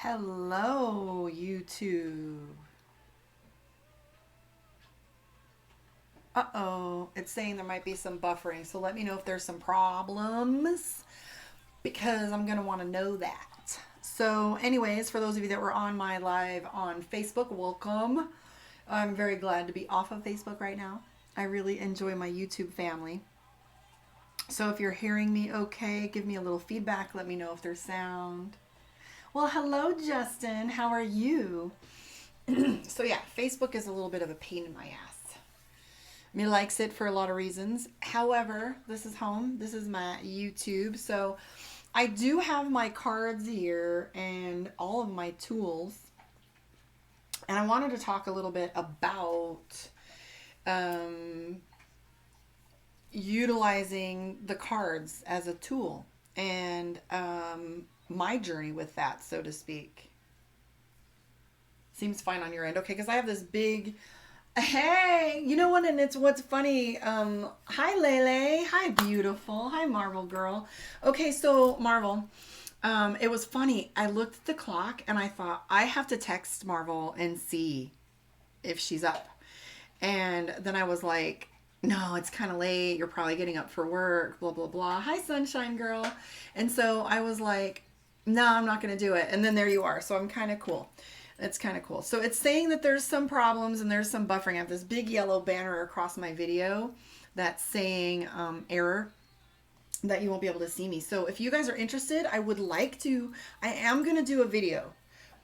Hello, YouTube. Uh-oh, it's saying there might be some buffering, so let me know if there's some problems because I'm going to want to know that. So, anyways, for those of you that were on my live on Facebook, welcome. I'm very glad to be off of Facebook right now. I really enjoy my YouTube family. So, if you're hearing me okay, give me a little feedback. Let me know if there's sound. Well, hello, Justin. How are you? So yeah, Facebook is a little bit of a pain in my ass. Me likes it for a lot of reasons. However, this is home. This is my YouTube. So I do have my cards here and all of my tools. And I wanted to talk a little bit about utilizing the cards as a tool and my journey with that, so to speak. Seems fine on your end. Okay, because I have this big... Hey, you know what? And it's what's funny. Hi, Lele. Hi, beautiful. Hi, Marvel girl. Okay, so Marvel, it was funny. I looked at the clock and I thought I have to text Marvel and see if she's up. And then I was like, no, it's kind of late. You're probably getting up for work, blah, blah, blah. Hi, sunshine girl. And so I was like, no, I'm not going to do it. And then there you are. So I'm kind of cool. It's kind of cool. So it's saying that there's some problems and there's some buffering. I have this big yellow banner across my video that's saying error, that you won't be able to see me. So if you guys are interested, I am going to do a video,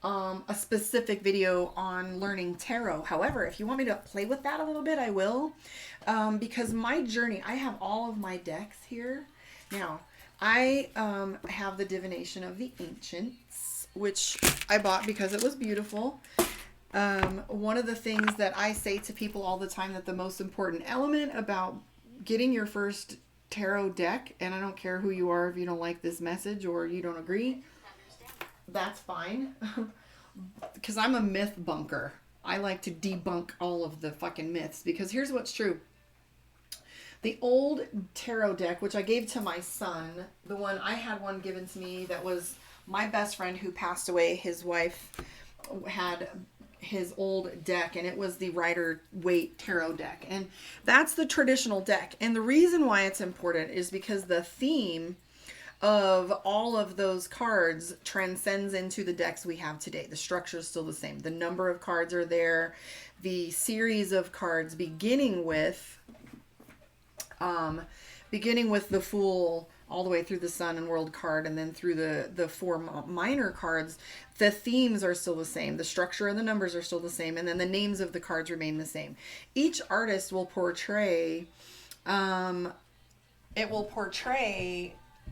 a specific video on learning tarot. However, if you want me to play with that a little bit, I will, because my journey, I have all of my decks here. Now, I have the Divination of the Ancients, which I bought because it was beautiful. One of the things that I say to people all the time, that the most important element about getting your first tarot deck, and I don't care who you are, if you don't like this message or you don't agree, that's fine. Because I'm a myth bunker. I like to debunk all of the fucking myths, because here's what's true. The old tarot deck, which I gave to my son, I had one given to me that was my best friend who passed away. His wife had his old deck, and it was the Rider-Waite tarot deck. And that's the traditional deck. And the reason why it's important is because the theme of all of those cards transcends into the decks we have today. The structure is still the same. The number of cards are there. The series of cards beginning with the Fool all the way through the Sun and World card, and then through the four minor cards, the themes are still the same. The structure and the numbers are still the same, and then the names of the cards remain the same. Each artist will portray,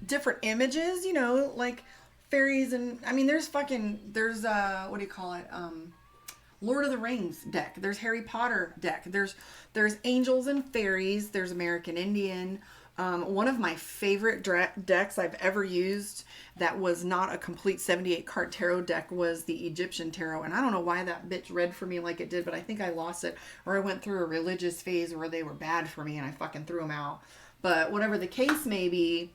different images, like fairies, and there's what do you call it? Lord of the Rings deck. There's Harry Potter deck. There's angels and fairies. There's American Indian. One of my favorite decks I've ever used that was not a complete 78 card tarot deck was the Egyptian tarot. And I don't know why that bitch read for me like it did, but I think I lost it, or I went through a religious phase where they were bad for me and I fucking threw them out. But whatever the case may be,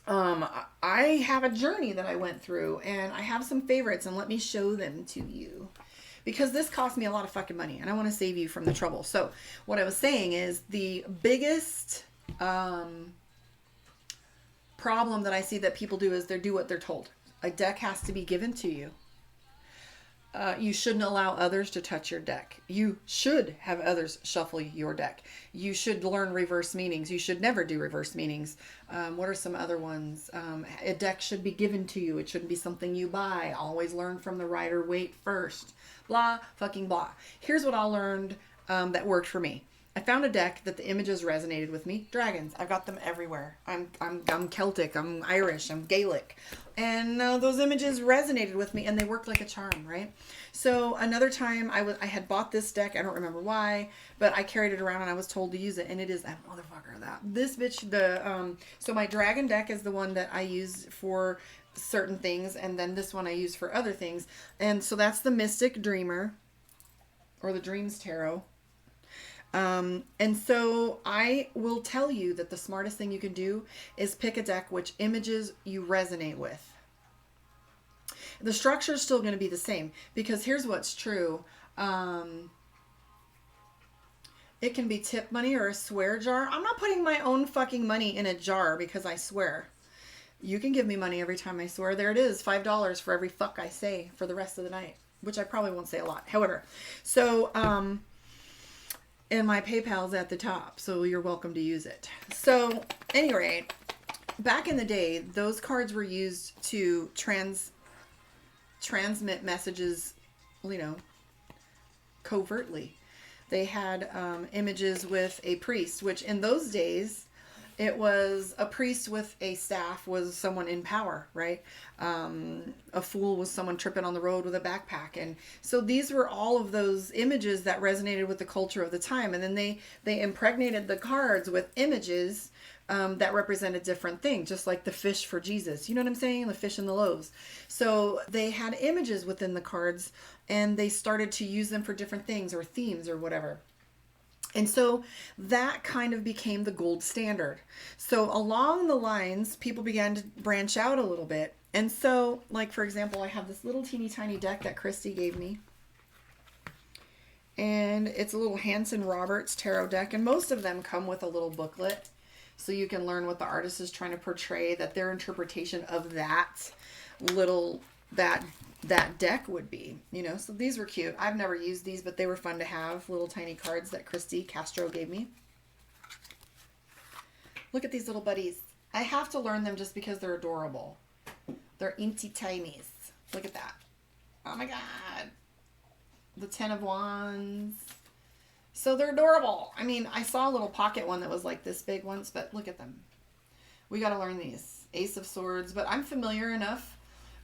I have a journey that I went through, and I have some favorites, and let me show them to you. Because this cost me a lot of fucking money, and I want to save you from the trouble. So what I was saying is the biggest problem that I see that people do is they do what they're told. A deck has to be given to you. You shouldn't allow others to touch your deck. You should have others shuffle your deck. You should learn reverse meanings. You should never do reverse meanings. What are some other ones? A deck should be given to you. It shouldn't be something you buy. Always learn from the Rider-Waite first. Blah, fucking blah. Here's what I learned that worked for me. I found a deck that the images resonated with me. Dragons. I've got them everywhere. I'm Celtic. I'm Irish. I'm Gaelic. And those images resonated with me, and they worked like a charm, right? So another time I had bought this deck. I don't remember why, but I carried it around and I was told to use it, and it is that motherfucker. This bitch, so my dragon deck is the one that I use for certain things, and then this one I use for other things. And so that's the Mystic Dreamer, or the Dreams Tarot. And so I will tell you that the smartest thing you can do is pick a deck which images you resonate with. The structure is still going to be the same, because here's what's true. It can be tip money or a swear jar. I'm not putting my own fucking money in a jar because I swear. You can give me money every time I swear. There it is, $5 for every fuck I say for the rest of the night, which I probably won't say a lot. However, so, and my PayPal's at the top, so you're welcome to use it. So, any rate, back in the day, those cards were used to transmit messages, covertly. They had images with a priest, which in those days, it was a priest with a staff was someone in power, right? A fool was someone tripping on the road with a backpack. And so these were all of those images that resonated with the culture of the time. And then they impregnated the cards with images that represented different things, just like the fish for Jesus. You know what I'm saying? The fish and the loaves. So they had images within the cards, and they started to use them for different things or themes or whatever. And so that kind of became the gold standard. So along the lines, people began to branch out a little bit. And so, like, for example, I have this little teeny tiny deck that Christy gave me. And it's a little Hanson Roberts tarot deck. And most of them come with a little booklet, so you can learn what the artist is trying to portray, that their interpretation of that deck would be, so these were cute. I've never used these, but they were fun to have. Little tiny cards that Christy Castro gave me. Look at these little buddies. I have to learn them just because they're adorable. They're inty tinies. Look at that. Oh my God. The 10 of Wands. So they're adorable. I mean, I saw a little pocket one that was like this big once, but look at them. We got to learn these. Ace of Swords, but I'm familiar enough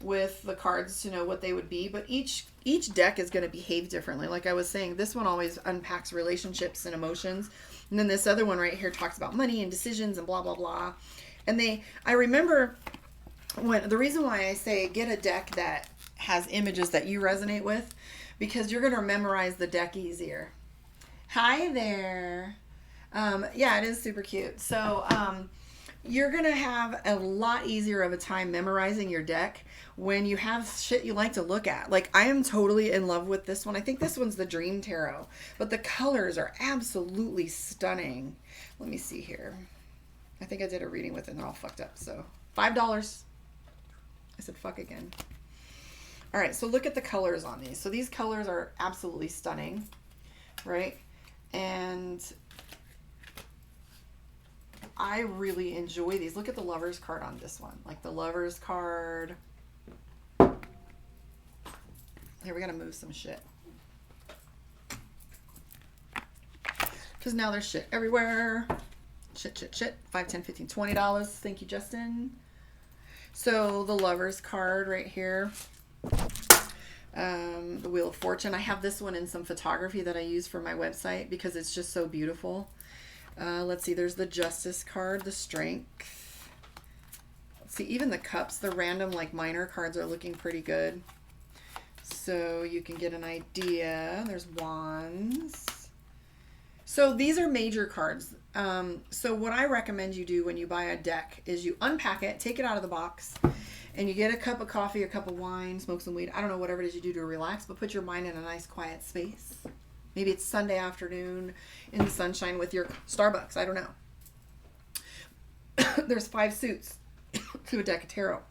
with the cards to know what they would be, but each deck is going to behave differently. Like I was saying, this one always unpacks relationships and emotions, and then this other one right here talks about money and decisions and blah blah blah. And I remember the reason why I say get a deck that has images that you resonate with, because you're going to memorize the deck easier. Hi there. Yeah, it is super cute. So you're going to have a lot easier of a time memorizing your deck when you have shit you like to look at. Like, I am totally in love with this one. I think this one's the Dream Tarot, but the colors are absolutely stunning. Let me see here. I think I did a reading with it and they're all fucked up. So $5. I said fuck again. All right, so look at the colors on these. So these colors are absolutely stunning, right? And I really enjoy these. Look at the Lover's card on this one. Like the Lover's card. Here, we gotta move some shit. Because now there's shit everywhere. Shit. $5, $10, $15, $20. Thank you, Justin. So the Lover's card right here. The Wheel of Fortune. I have this one in some photography that I use for my website because it's just so beautiful. Let's see, there's the Justice card, the Strength. Let's see, even the Cups, the random like minor cards are looking pretty good. So you can get an idea. There's Wands. So these are major cards. So what I recommend you do when you buy a deck is you unpack it, take it out of the box, and you get a cup of coffee, a cup of wine, smoke some weed. I don't know, whatever it is you do to relax, but put your mind in a nice quiet space. Maybe it's Sunday afternoon in the sunshine with your Starbucks. I don't know. There's 5 suits to a deck of tarot.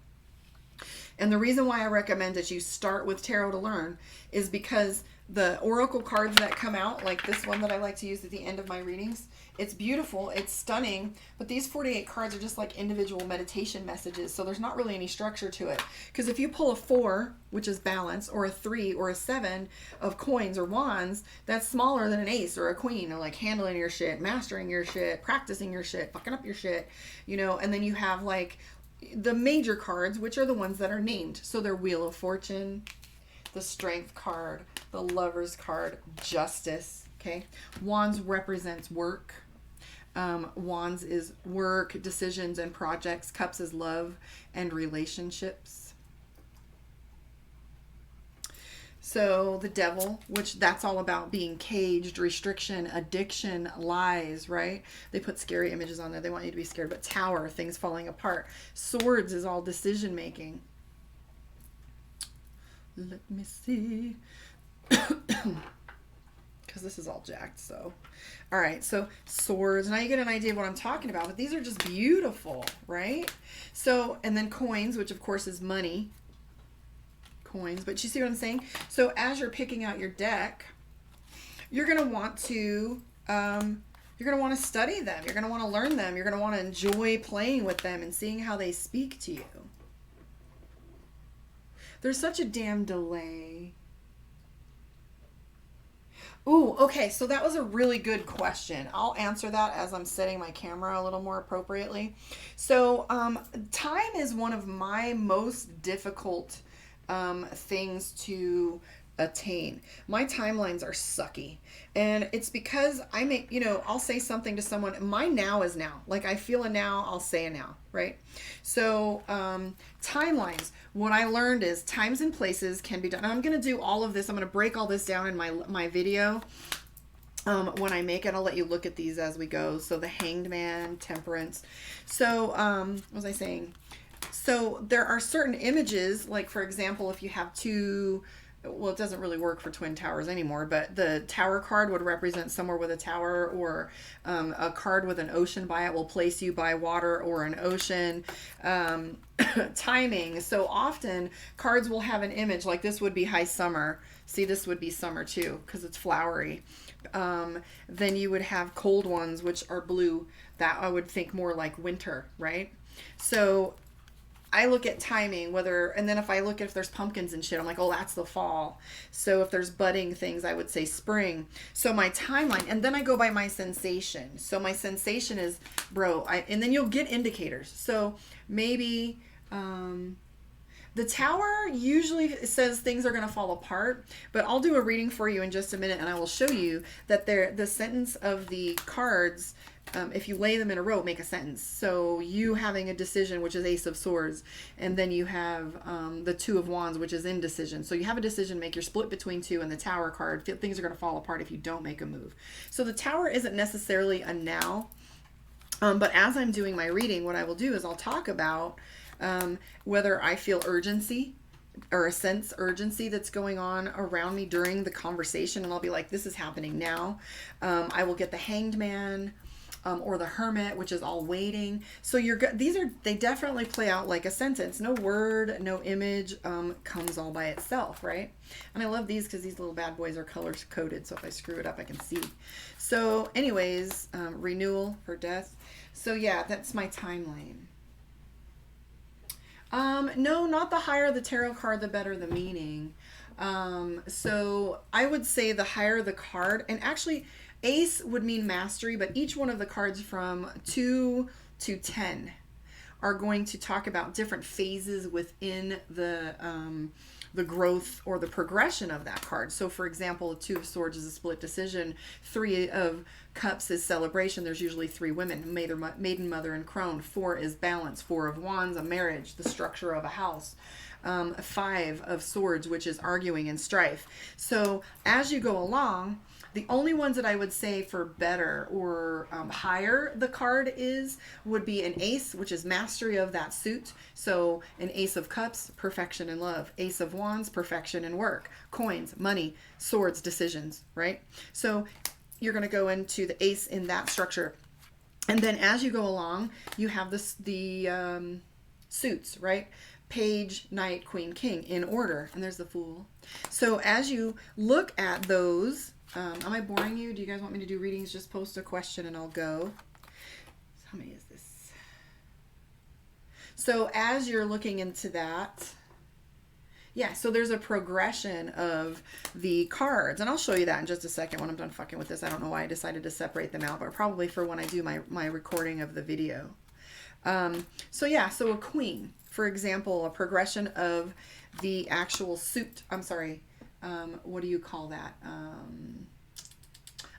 And the reason why I recommend that you start with tarot to learn is because the oracle cards that come out, like this one that I like to use at the end of my readings, it's beautiful, it's stunning, but these 48 cards are just like individual meditation messages, so there's not really any structure to it. Because if you pull a 4, which is balance, or a 3 or a 7 of coins or wands, that's smaller than an ace or a queen, or like handling your shit, mastering your shit, practicing your shit, fucking up your shit, and then you have like the major cards, which are the ones that are named. So they're Wheel of Fortune, the Strength card, the Lover's card, Justice, okay? Wands represents work. Wands is work, decisions, and projects. Cups is love and relationships. So the Devil, which that's all about being caged, restriction, addiction, lies, right? They put scary images on there. They want you to be scared. But Tower, things falling apart. Swords is all decision making. Let me see. Because this is all jacked, so. All right, so swords. Now you get an idea of what I'm talking about, but these are just beautiful, right? So, and then coins, which of course is money. Coins, but you see what I'm saying? So as you're picking out your deck, you're going to want to study them. You're going to want to learn them. You're going to want to enjoy playing with them and seeing how they speak to you. There's such a damn delay. Ooh, okay, so that was a really good question. I'll answer that as I'm setting my camera a little more appropriately. So, time is one of my most difficult things to attain. My timelines are sucky. And it's because I make, I'll say something to someone. My now is now. Like I feel a now, I'll say a now, right? So timelines. What I learned is times and places can be done. And I'm going to do all of this. I'm going to break all this down in my video. When I make it, I'll let you look at these as we go. So the Hanged Man, Temperance. So what was I saying? So there are certain images, like for example, if you have two, well, it doesn't really work for twin towers anymore, but the tower card would represent somewhere with a tower, or a card with an ocean by it will place you by water or an ocean. Timing. So often cards will have an image, like this would be high summer. See, this would be summer too, because it's flowery. Then you would have cold ones, which are blue. That I would think more like winter, right? So I look at timing, and then if I look at if there's pumpkins and shit, I'm like, oh, that's the fall. So if there's budding things, I would say spring. So my timeline, and then I go by my sensation. So my sensation is, and then you'll get indicators. So maybe, the tower usually says things are going to fall apart, but I'll do a reading for you in just a minute, and I will show you that the sentence of the cards, if you lay them in a row, make a sentence. So you having a decision, which is Ace of Swords, and then you have the Two of Wands, which is indecision. So you have a decision, make your split between two, and the Tower card, things are going to fall apart if you don't make a move. So the Tower isn't necessarily a now, but as I'm doing my reading, what I will do is I'll talk about whether I feel urgency or a sense urgency that's going on around me during the conversation, and I'll be like, this is happening now. I will get the Hanged Man, or the Hermit, which is all waiting. So they definitely play out like a sentence. No word, no image, comes all by itself, right? And I love these because these little bad boys are color coded, so if I screw it up, I can see. So anyways, renewal for death. So yeah, that's my timeline. No, not the higher the tarot card, the better the meaning. So I would say the higher the card, and actually Ace would mean mastery, but each one of the cards from 2 to 10 are going to talk about different phases within the growth or the progression of that card. So for example, the Two of Swords is a split decision. 3 of Cups is celebration. There's usually 3 women, maiden, mother, and crone. 4 is balance. 4 of Wands, a marriage, the structure of a house. 5 of Swords, which is arguing and strife. So as you go along, the only ones that I would say for better or higher the card would be an Ace, which is mastery of that suit. So an Ace of Cups, perfection in love. Ace of Wands, perfection in work. Coins, money. Swords, decisions, right? So you're going to go into the Ace in that structure. And then as you go along, you have the suits, right? Page, Knight, Queen, King in order. And there's the Fool. So as you look at those, am I boring you? Do you guys want me to do readings? Just post a question and I'll go. So how many is this? So as you're looking into that, yeah, so there's a progression of the cards. And I'll show you that in just a second when I'm done fucking with this. I don't know why I decided to separate them out, but probably for when I do my recording of the video. So yeah, so a queen, for example, a progression of the actual suit. I'm sorry. What do you call that?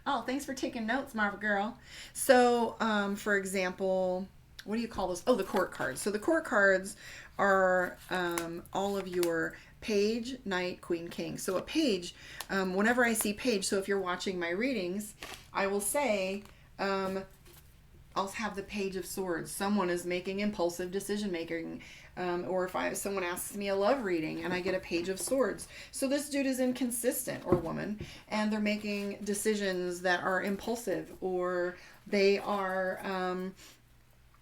Oh, thanks for taking notes, Marvel Girl. So, for example, what do you call those? Oh, the court cards. So the court cards are all of your Page, Knight, Queen, King. So a page, whenever I see page, so if you're watching my readings, I will say, I'll have the Page of Swords. Someone is making impulsive decision making. Or if someone asks me a love reading and I get a page of swords. So this dude is inconsistent, or woman, and they're making decisions that are impulsive, or they are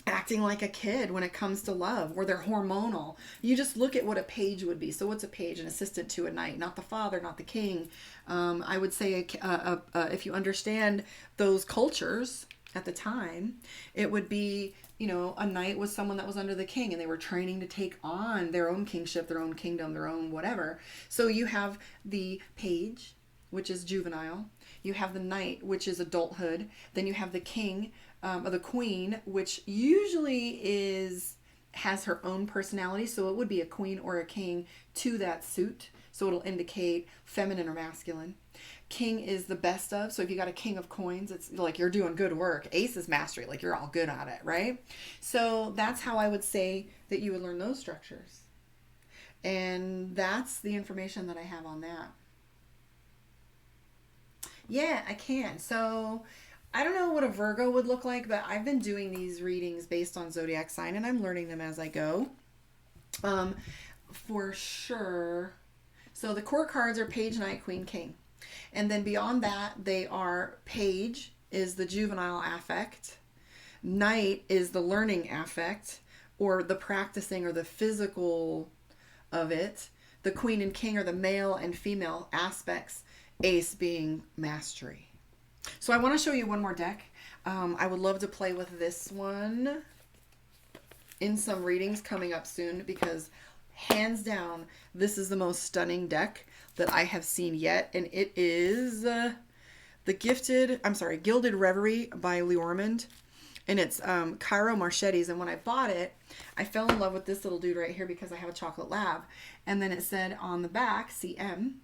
acting like a kid when it comes to love, or they're hormonal. You just look at what a page would be. So what's a page? An assistant to a knight, not the father, not the king. I would say if you understand those cultures at the time, it would be, a knight was someone that was under the king, and they were training to take on their own kingship, their own kingdom, their own whatever. So you have the page, which is juvenile. You have the knight, which is adulthood. Then you have the king, or the queen, which usually has her own personality. So it would be a queen or a king to that suit. So it'll indicate feminine or masculine. King is the best of. So if you got a king of coins, it's like you're doing good work. Ace is mastery, like you're all good at it, right? So that's how I would say that you would learn those structures. And that's the information that I have on that. Yeah, I can. So I don't know what a Virgo would look like, but I've been doing these readings based on zodiac sign, and I'm learning them as I go. For sure. So the core cards are Page, Knight, Queen, King. And then beyond that, they are Page is the juvenile affect. Knight is the learning affect, or the practicing or the physical of it. The Queen and King are the male and female aspects. Ace being mastery. So I want to show you one more deck. I would love to play with this one in some readings coming up soon, because hands down, this is the most stunning deck that I have seen yet. And it is the Gilded Reverie by Lee Ormond. And it's Cairo Marchetti's. And when I bought it, I fell in love with this little dude right here because I have a chocolate lab. And then it said on the back, CM,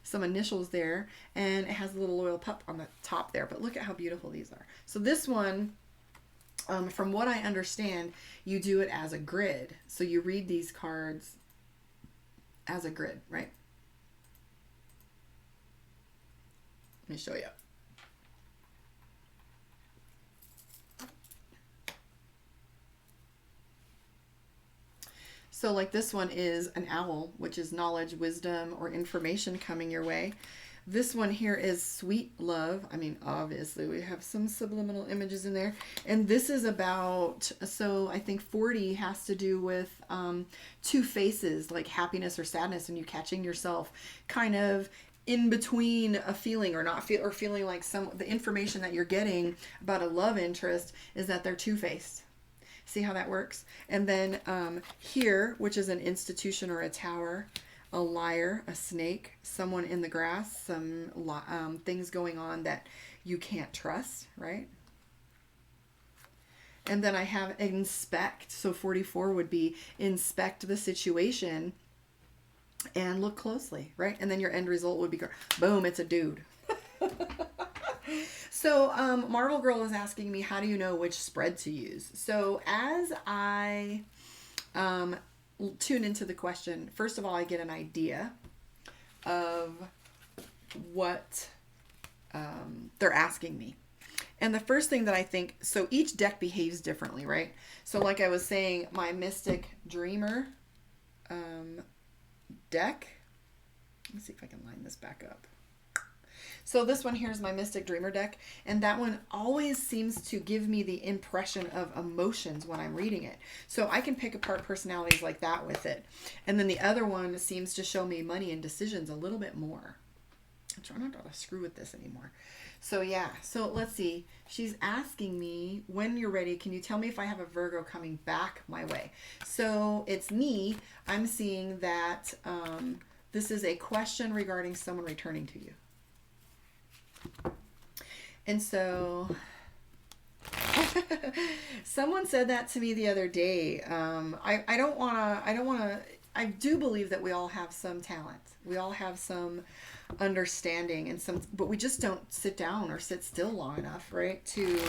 some initials there, and it has a little loyal pup on the top there. But look at how beautiful these are. So this one, from what I understand, you do it as a grid. So you read these cards as a grid, right? Let me show you. So like this one is an owl, which is knowledge, wisdom, or information coming your way. This one here is sweet love. I mean, obviously we have some subliminal images in there. And this is about, so I think 40 has to do with two faces, like happiness or sadness, and you catching yourself kind of in between a feeling or not feel, or feeling like the information that you're getting about a love interest is that they're two-faced. See how that works? And then here, which is an institution or a tower, a liar, a snake, someone in the grass, some things going on that you can't trust, right? And then I have inspect. So 44 would be inspect the situation and look closely, right? And then your end result would be, boom, it's a dude. So Marvel Girl is asking me, how do you know which spread to use? So as I tune into the question, first of all, I get an idea of what they're asking me. And the first thing that I think, so each deck behaves differently, right? So like I was saying, my Mystic Dreamer deck, let me see if I can line this back up. So this one here is my Mystic Dreamer deck, and that one always seems to give me the impression of emotions when I'm reading it. So I can pick apart personalities like that with it. And then the other one seems to show me money and decisions a little bit more. I'm trying not to screw with this anymore. So yeah, so let's see. She's asking me, when you're ready, can you tell me if I have a Virgo coming back my way? So it's me. I'm seeing that this is a question regarding someone returning to you. And so someone said that to me the other day. I do believe that we all have some talent. We all have some understanding and but we just don't sit down or sit still long enough, right? To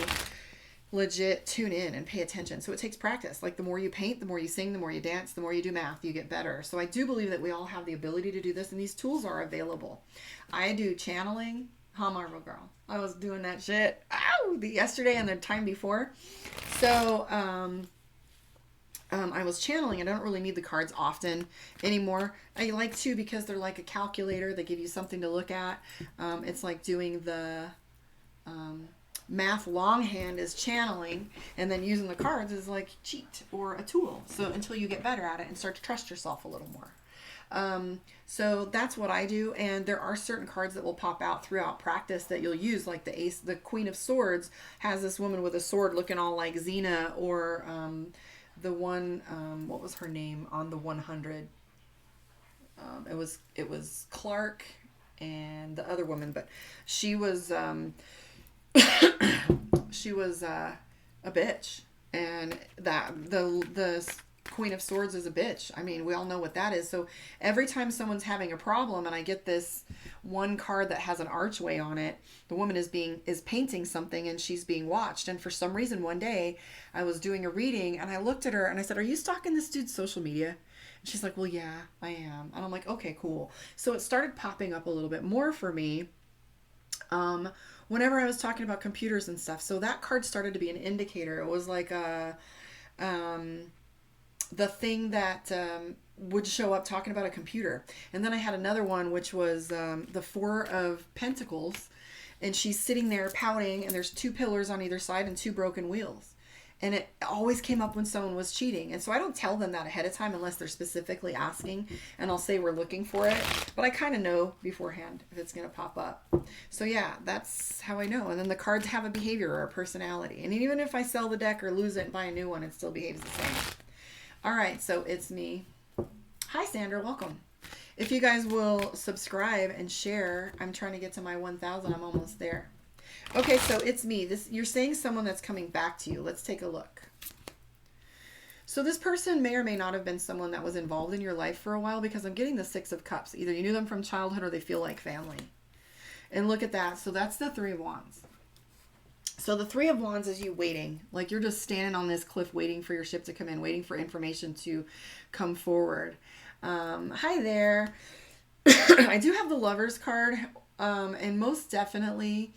legit tune in and pay attention. So it takes practice. Like the more you paint, the more you sing, the more you dance, the more you do math, you get better. So I do believe that we all have the ability to do this, and these tools are available. I do channeling. Marvel Girl. I was doing that shit yesterday and the time before. So I was channeling. I don't really need the cards often anymore. I like to because they're like a calculator. They give you something to look at. It's like doing the math longhand is channeling, and then using the cards is like cheat or a tool. So until you get better at it and start to trust yourself a little more. So that's what I do. And there are certain cards that will pop out throughout practice that you'll use, like the ace, the Queen of Swords has this woman with a sword looking all like Xena, or the one, what was her name on the 100? It was Clark and the other woman, but she was she was a bitch, and that the Queen of Swords is a bitch. I mean, we all know what that is. So every time someone's having a problem and I get this one card that has an archway on it, the woman is painting something and she's being watched. And for some reason one day I was doing a reading and I looked at her and I said, "Are you stalking this dude's social media?" And she's like, "Well, yeah, I am." And I'm like, "Okay, cool." So it started popping up a little bit more for me whenever I was talking about computers and stuff. So that card started to be an indicator. It was like the thing that would show up talking about a computer. And then I had another one, which was the Four of Pentacles. And she's sitting there pouting, and there's two pillars on either side and two broken wheels. And it always came up when someone was cheating. And so I don't tell them that ahead of time unless they're specifically asking. And I'll say we're looking for it. But I kind of know beforehand if it's going to pop up. So yeah, that's how I know. And then the cards have a behavior or a personality. And even if I sell the deck or lose it and buy a new one, it still behaves the same. All right, so it's me. Hi, Sandra. Welcome. If you guys will subscribe and share, I'm trying to get to my 1,000. I'm almost there. Okay, so it's me. You're saying someone that's coming back to you. Let's take a look. So this person may or may not have been someone that was involved in your life for a while, because I'm getting the Six of Cups. Either you knew them from childhood or they feel like family. And look at that. So that's the Three of Wands. So the Three of Wands is you waiting. Like you're just standing on this cliff waiting for your ship to come in, waiting for information to come forward. Hi there. I do have the Lovers card. And most definitely,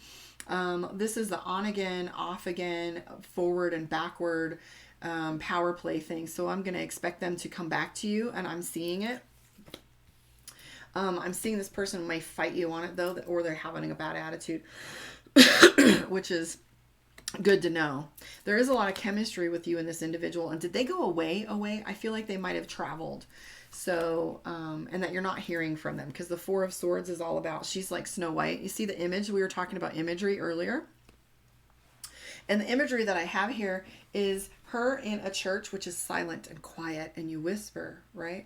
this is the on again, off again, forward and backward power play thing. So I'm going to expect them to come back to you, and I'm seeing it. I'm seeing this person may fight you on it though, or they're having a bad attitude, which is good to know. There is a lot of chemistry with you and this individual. And did they go away? I feel like they might have traveled. So, and that you're not hearing from them, because the Four of Swords is all about, she's like Snow White. You see the image? We were talking about imagery earlier. And the imagery that I have here is her in a church, which is silent and quiet, and you whisper, right?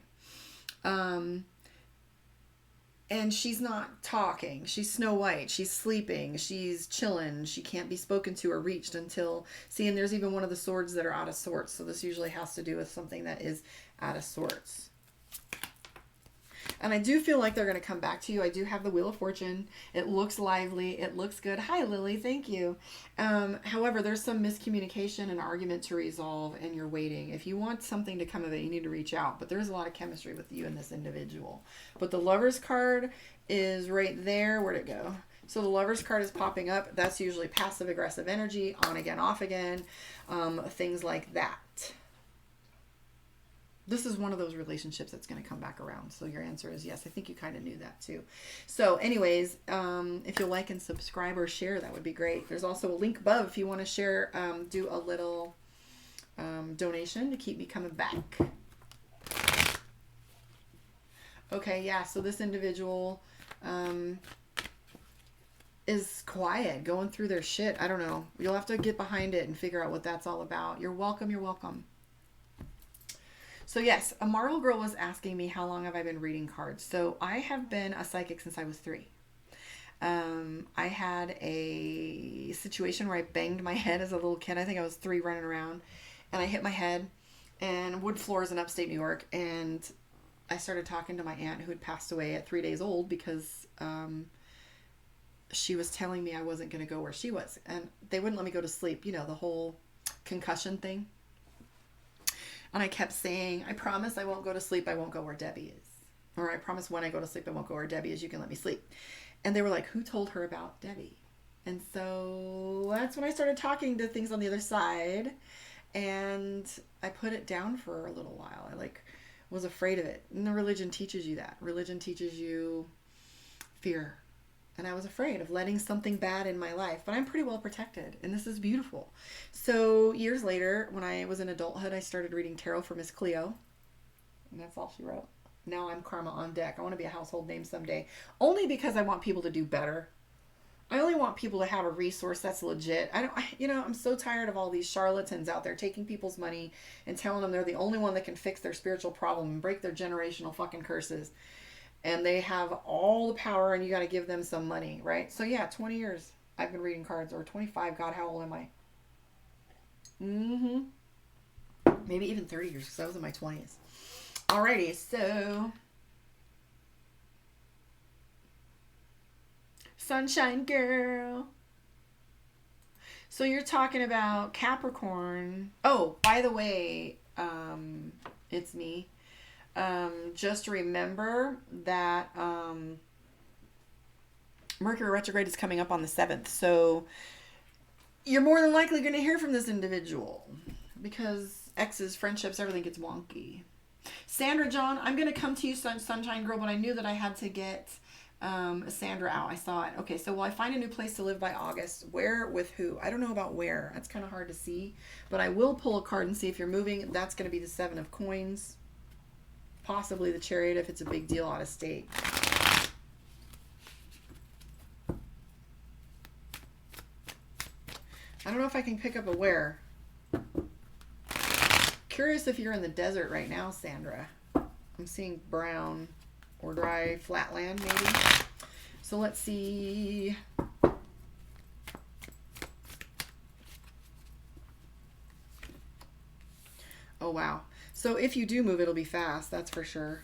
And she's not talking. She's Snow White. She's sleeping. She's chilling. She can't be spoken to or reached until... See, and there's even one of the swords that are out of sorts. So this usually has to do with something that is out of sorts. And I do feel like they're going to come back to you. I do have the Wheel of Fortune. It looks lively. It looks good. Hi, Lily. Thank you. However, there's some miscommunication and argument to resolve, and you're waiting. If you want something to come of it, you need to reach out. But there's a lot of chemistry with you and this individual. But the Lovers card is right there. Where'd it go? So the Lovers card is popping up. That's usually passive-aggressive energy, on again, off again, things like that. This is one of those relationships that's going to come back around. So your answer is yes. I think you kind of knew that too. So anyways, if you'll like and subscribe or share, that would be great. There's also a link above if you want to share, do a little donation to keep me coming back. Okay, yeah, so this individual is quiet, going through their shit. I don't know. You'll have to get behind it and figure out what that's all about. You're welcome. You're welcome. So yes, a Marvel girl was asking me how long have I been reading cards. So I have been a psychic since I was 3. I had a situation where I banged my head as a little kid. I think I was 3 running around, and I hit my head and wood floors in upstate New York. And I started talking to my aunt who had passed away at 3 days old, because she was telling me I wasn't going to go where she was, and they wouldn't let me go to sleep. You know, the whole concussion thing. And I kept saying, I promise I won't go to sleep. I won't go where Debbie is. Or I promise when I go to sleep, I won't go where Debbie is. You can let me sleep. And they were like, who told her about Debbie? And so that's when I started talking to things on the other side. And I put it down for a little while. I like was afraid of it. And the religion teaches you that. Religion teaches you fear. And I was afraid of letting something bad in my life, but I'm pretty well protected, and this is beautiful. So years later, when I was in adulthood, I started reading tarot for Miss Cleo, and that's all she wrote. Now I'm karma on deck. I want to be a household name someday, only because I want people to do better. I only want people to have a resource that's legit. I'm so tired of all these charlatans out there taking people's money and telling them they're the only one that can fix their spiritual problem and break their generational fucking curses. And they have all the power, and you got to give them some money, right? So yeah, 20 years I've been reading cards, or 25. God, how old am I? Maybe even 30 years, because I was in my 20s. Alrighty, so Sunshine Girl. So you're talking about Capricorn. Oh, by the way, it's me. Just remember that Mercury retrograde is coming up on the 7th. So you're more than likely going to hear from this individual because exes, friendships, everything gets wonky. Sandra John, I'm going to come to you, Sunshine Girl, but I knew that I had to get Sandra out. I saw it. Okay, so will I find a new place to live by August? Where, with who? I don't know about where. That's kind of hard to see. But I will pull a card and see if you're moving. That's going to be the 7 of Coins. Possibly the Chariot if it's a big deal out of state. I don't know if I can pick up a where. Curious if you're in the desert right now, Sandra. I'm seeing brown or dry flatland maybe. So let's see. Oh, wow. So if you do move, it'll be fast. That's for sure.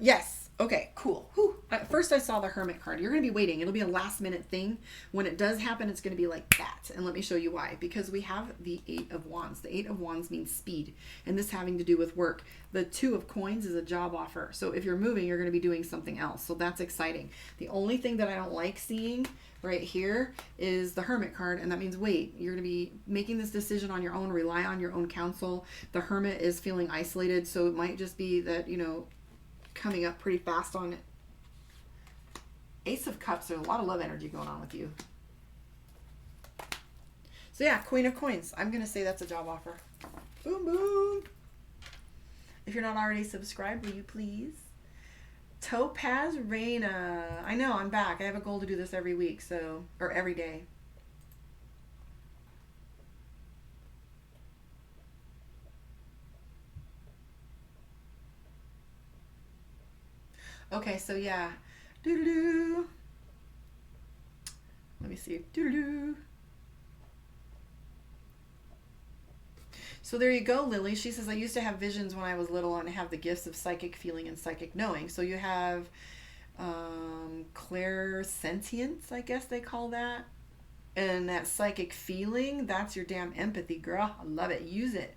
Yes. Okay, cool. Whew. At first I saw the Hermit card. You're going to be waiting. It'll be a last minute thing. When it does happen, it's going to be like that. And let me show you why. Because we have the 8 of Wands. The 8 of Wands means speed. And this having to do with work. The 2 of Coins is a job offer. So if you're moving, you're going to be doing something else. So that's exciting. The only thing that I don't like seeing right here is the Hermit card. And that means wait. You're going to be making this decision on your own. Rely on your own counsel. The Hermit is feeling isolated. So it might just be that, you know, coming up pretty fast on it. Ace of Cups, there's a lot of love energy going on with you. So yeah, Queen of Coins. I'm going to say that's a job offer. Boom, boom. If you're not already subscribed, will you please? Topaz Reina. I know, I'm back. I have a goal to do this every week, so, or every day. Okay, so yeah. Doo-doo-doo. Let me see. Doo-doo-doo. So there you go, Lily. She says, I used to have visions when I was little and have the gifts of psychic feeling and psychic knowing. So you have clairsentience, I guess they call that. And that psychic feeling, that's your damn empathy, girl. I love it. Use it.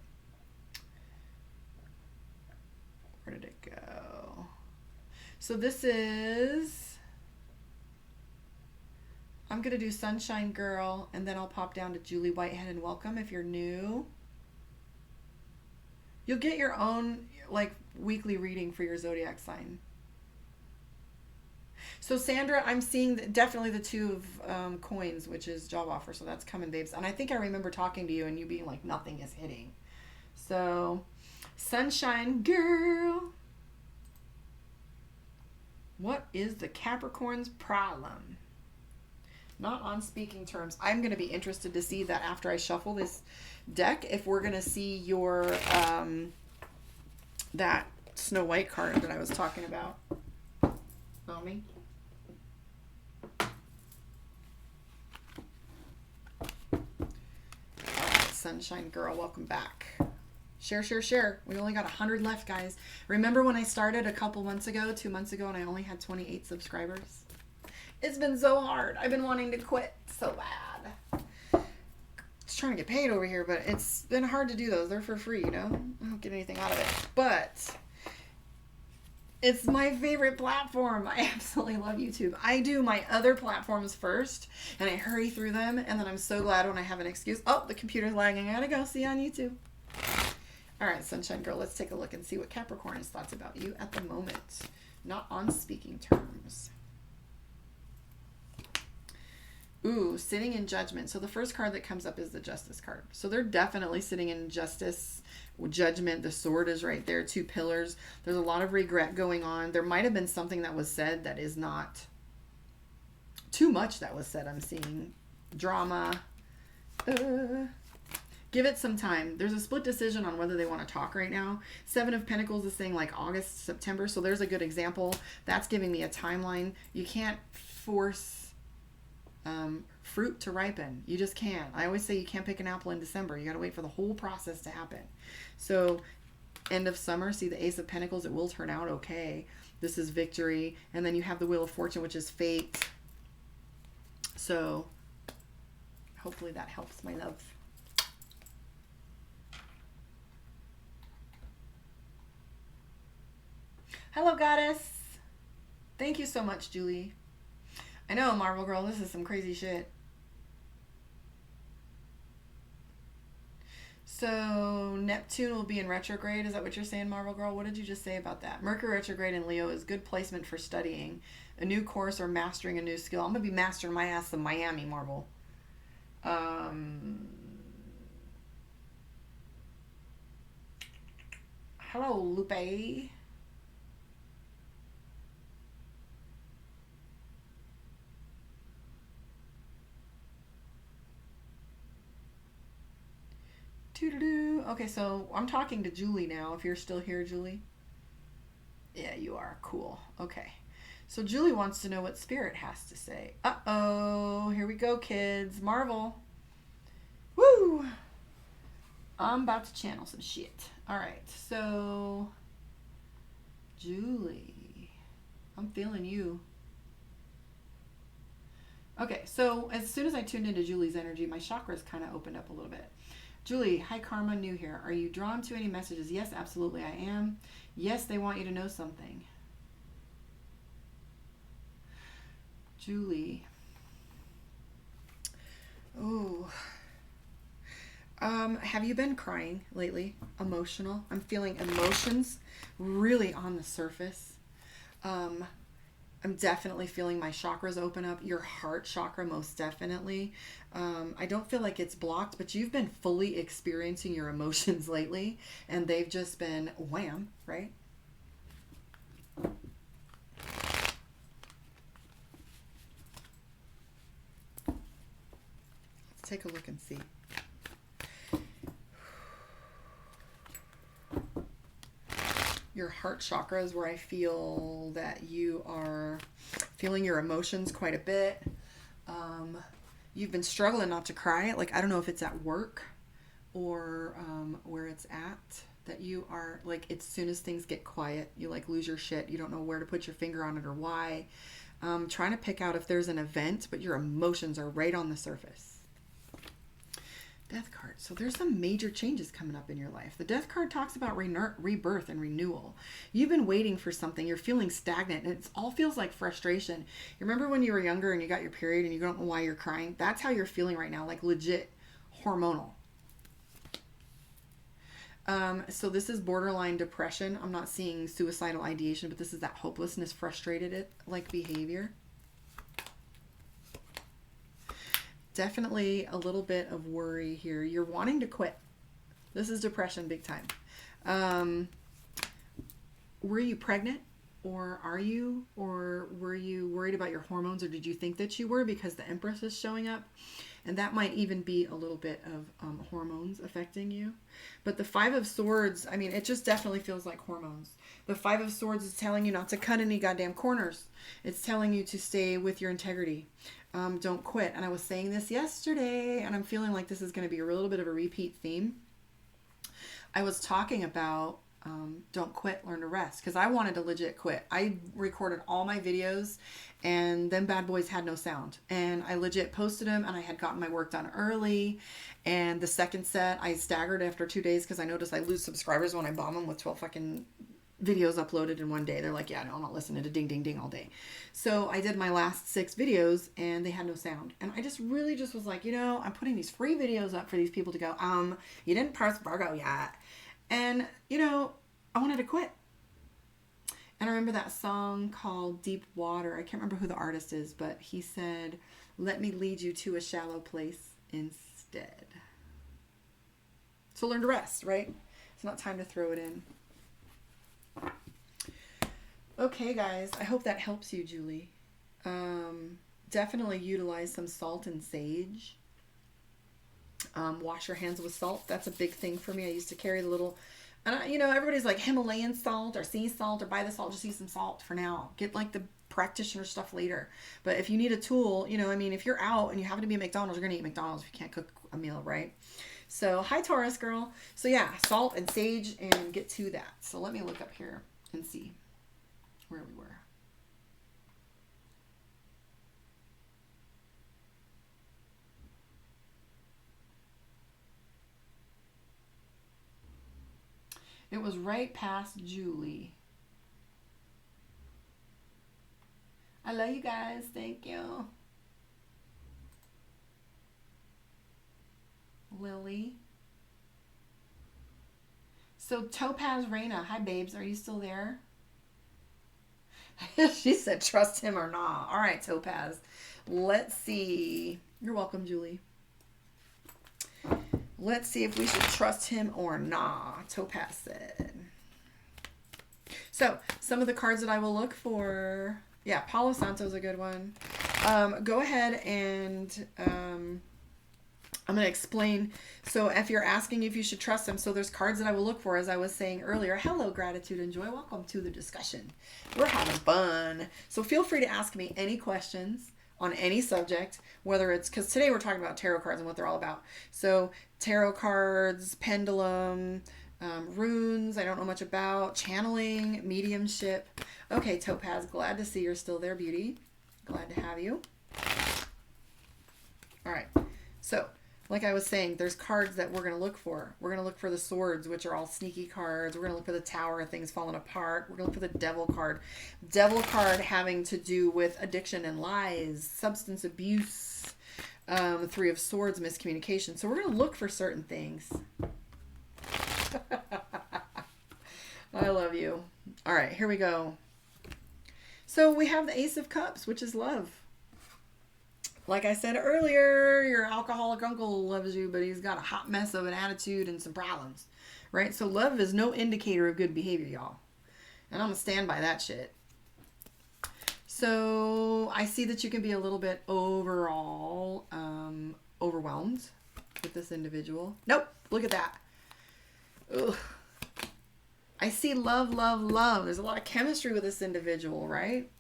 Where did it go? So this is, I'm going to do Sunshine Girl, and then I'll pop down to Julie Whitehead and welcome if you're new. You'll get your own like weekly reading for your zodiac sign. So Sandra, I'm seeing definitely the 2 of Coins, which is job offer. So that's coming, babes. And I think I remember talking to you and you being like, nothing is hitting. So Sunshine Girl. What is the Capricorn's problem? Not on speaking terms. I'm going to be interested to see that after I shuffle this deck, if we're going to see your, that Snow White card that I was talking about. Mommy. Sunshine Girl, welcome back. Share, share, share. We only got 100 left, guys. Remember when I started a couple months ago, 2 months ago, and I only had 28 subscribers? It's been so hard. I've been wanting to quit so bad. Just trying to get paid over here, but it's been hard to do those. They're for free, you know? I don't get anything out of it. But It's my favorite platform. I absolutely love YouTube. I do my other platforms first, and I hurry through them, and then I'm so glad when I have an excuse. Oh, the computer's lagging. I gotta go. See you on YouTube. All right, Sunshine Girl, let's take a look and see what Capricorn's thoughts about you at the moment. Not on speaking terms. Ooh, sitting in judgment. So the first card that comes up is the Justice card. So they're definitely sitting in justice, judgment. The sword is right there, 2 pillars. There's a lot of regret going on. There might have been something that was said that is not too much that was said. I'm seeing drama. Give it some time. There's a split decision on whether they want to talk right now. 7 of Pentacles is saying like August, September. So there's a good example. That's giving me a timeline. You can't force fruit to ripen. You just can't. I always say you can't pick an apple in December. You got to wait for the whole process to happen. So end of summer, see the Ace of Pentacles, it will turn out okay. This is victory. And then you have the Wheel of Fortune, which is fate. So hopefully that helps, my love. Hello, Goddess. Thank you so much, Julie. I know, Marvel Girl, this is some crazy shit. So Neptune will be in retrograde. Is that what you're saying, Marvel Girl? What did you just say about that? Mercury retrograde in Leo is good placement for studying a new course or mastering a new skill. I'm going to be mastering my ass in Miami, Marvel. Hello, Lupe. Okay, so I'm talking to Julie now. If you're still here, Julie. Yeah, you are. Cool. Okay. So Julie wants to know what Spirit has to say. Uh-oh. Here we go, kids. Marvel. Woo! I'm about to channel some shit. All right. So, Julie. I'm feeling you. Okay, so as soon as I tuned into Julie's energy, my chakras kind of opened up a little bit. Julie, hi Karma, new here. Are you drawn to any messages? Yes, absolutely I am. Yes, they want you to know something. Julie. Oh. Have you been crying lately? Emotional? I'm feeling emotions really on the surface. I'm definitely feeling my chakras open up. Your heart chakra, most definitely. I don't feel like it's blocked, but you've been fully experiencing your emotions lately, and they've just been wham, right? Let's take a look and see. Your heart chakra is where I feel that you are feeling your emotions quite a bit. You've been struggling not to cry. Like, I don't know if it's at work or where it's at, that you are, like, as soon as things get quiet, you, like, lose your shit. You don't know where to put your finger on it or why. Trying to pick out if there's an event, but your emotions are right on the surface. Death card. So there's some major changes coming up in your life. The Death card talks about rebirth and renewal. You've been waiting for something. You're feeling stagnant, and it all feels like frustration. You remember when you were younger and you got your period and you don't know why you're crying? That's how you're feeling right now, like legit hormonal. So this is borderline depression. I'm not seeing suicidal ideation, but this is that hopelessness, frustrated like behavior. Definitely a little bit of worry here. You're wanting to quit. This is depression big time. Were you pregnant? Or are you? Or were you worried about your hormones? Or did you think that you were because the Empress is showing up? And that might even be a little bit of hormones affecting you. But the Five of Swords, I mean, it just definitely feels like hormones. The Five of Swords is telling you not to cut any goddamn corners. It's telling you to stay with your integrity. Don't quit. And I was saying this yesterday, and I'm feeling like this is going to be a little bit of a repeat theme. I was talking about don't quit, learn to rest, because I wanted to legit quit. I recorded all my videos, and then bad boys had no sound. And I legit posted them, and I had gotten my work done early. And the second set, I staggered after 2 days because I noticed I lose subscribers when I bomb them with 12 fucking videos uploaded in one day. They're like, yeah, no, I'm not listening to ding, ding, ding all day. So I did my last 6 videos and they had no sound. And I just really just was like, I'm putting these free videos up for these people to go, you didn't press Virgo yet. And, I wanted to quit. And I remember that song called Deep Water. I can't remember who the artist is, but he said, let me lead you to a shallow place instead. So learn to rest, right? It's not time to throw it in. Okay, guys, I hope that helps you, Julie. Definitely utilize some salt and sage. Wash your hands with salt. That's a big thing for me. I used to carry the little, and everybody's like Himalayan salt or sea salt or buy the salt. Just use some salt for now. Get like the practitioner stuff later. But if you need a tool, if you're out and you happen to be at McDonald's, you're going to eat McDonald's if you can't cook a meal, right? So, hi, Taurus girl. So, yeah, salt and sage and get to that. So, let me look up here and see where we were. It was right past Julie. I love you guys. Thank you. Lily. So Topaz Reina. Hi, babes. Are you still there? She said trust him or not. All right, Topaz. Let's see. You're welcome, Julie. Let's see if we should trust him or not. Topaz said. So, some of the cards that I will look for. Yeah, Palo Santo's a good one. Go ahead and I'm going to explain. So, if you're asking if you should trust him, so there's cards that I will look for, as I was saying earlier. Hello, gratitude and joy. Welcome to the discussion. We're having fun. So, feel free to ask me any questions on any subject, whether it's, because today we're talking about tarot cards and what they're all about. So tarot cards, pendulum, runes, I don't know much about, channeling, mediumship. Okay, Topaz, glad to see you're still there, beauty. Glad to have you. All right, so like I was saying, there's cards that we're going to look for. We're going to look for the swords, which are all sneaky cards. We're going to look for the tower, things falling apart. We're going to look for the devil card. Devil card having to do with addiction and lies, substance abuse, 3 of swords, miscommunication. So we're going to look for certain things. I love you. All right, here we go. So we have the Ace of Cups, which is love. Like I said earlier, your alcoholic uncle loves you, but he's got a hot mess of an attitude and some problems, right? So love is no indicator of good behavior, y'all. And I'm going to stand by that shit. So I see that you can be a little bit overall overwhelmed with this individual. Nope, look at that. Ugh. I see love, love, love. There's a lot of chemistry with this individual, right?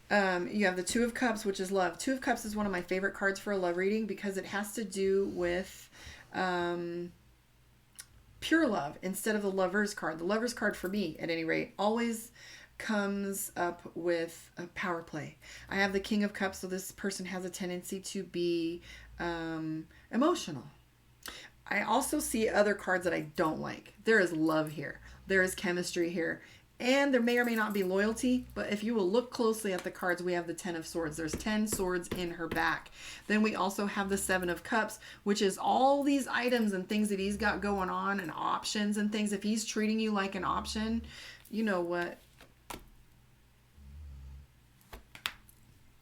You have the 2 of Cups, which is love. 2 of Cups is one of my favorite cards for a love reading because it has to do with pure love instead of the Lover's card. The Lover's card, for me, at any rate, always comes up with a power play. I have the King of Cups, so this person has a tendency to be emotional. I also see other cards that I don't like. There is love here. There is chemistry here. And there may or may not be loyalty, but if you will look closely at the cards, we have the 10 of Swords. There's 10 swords in her back. Then we also have the 7 of Cups, which is all these items and things that he's got going on and options and things. If he's treating you like an option, you know what?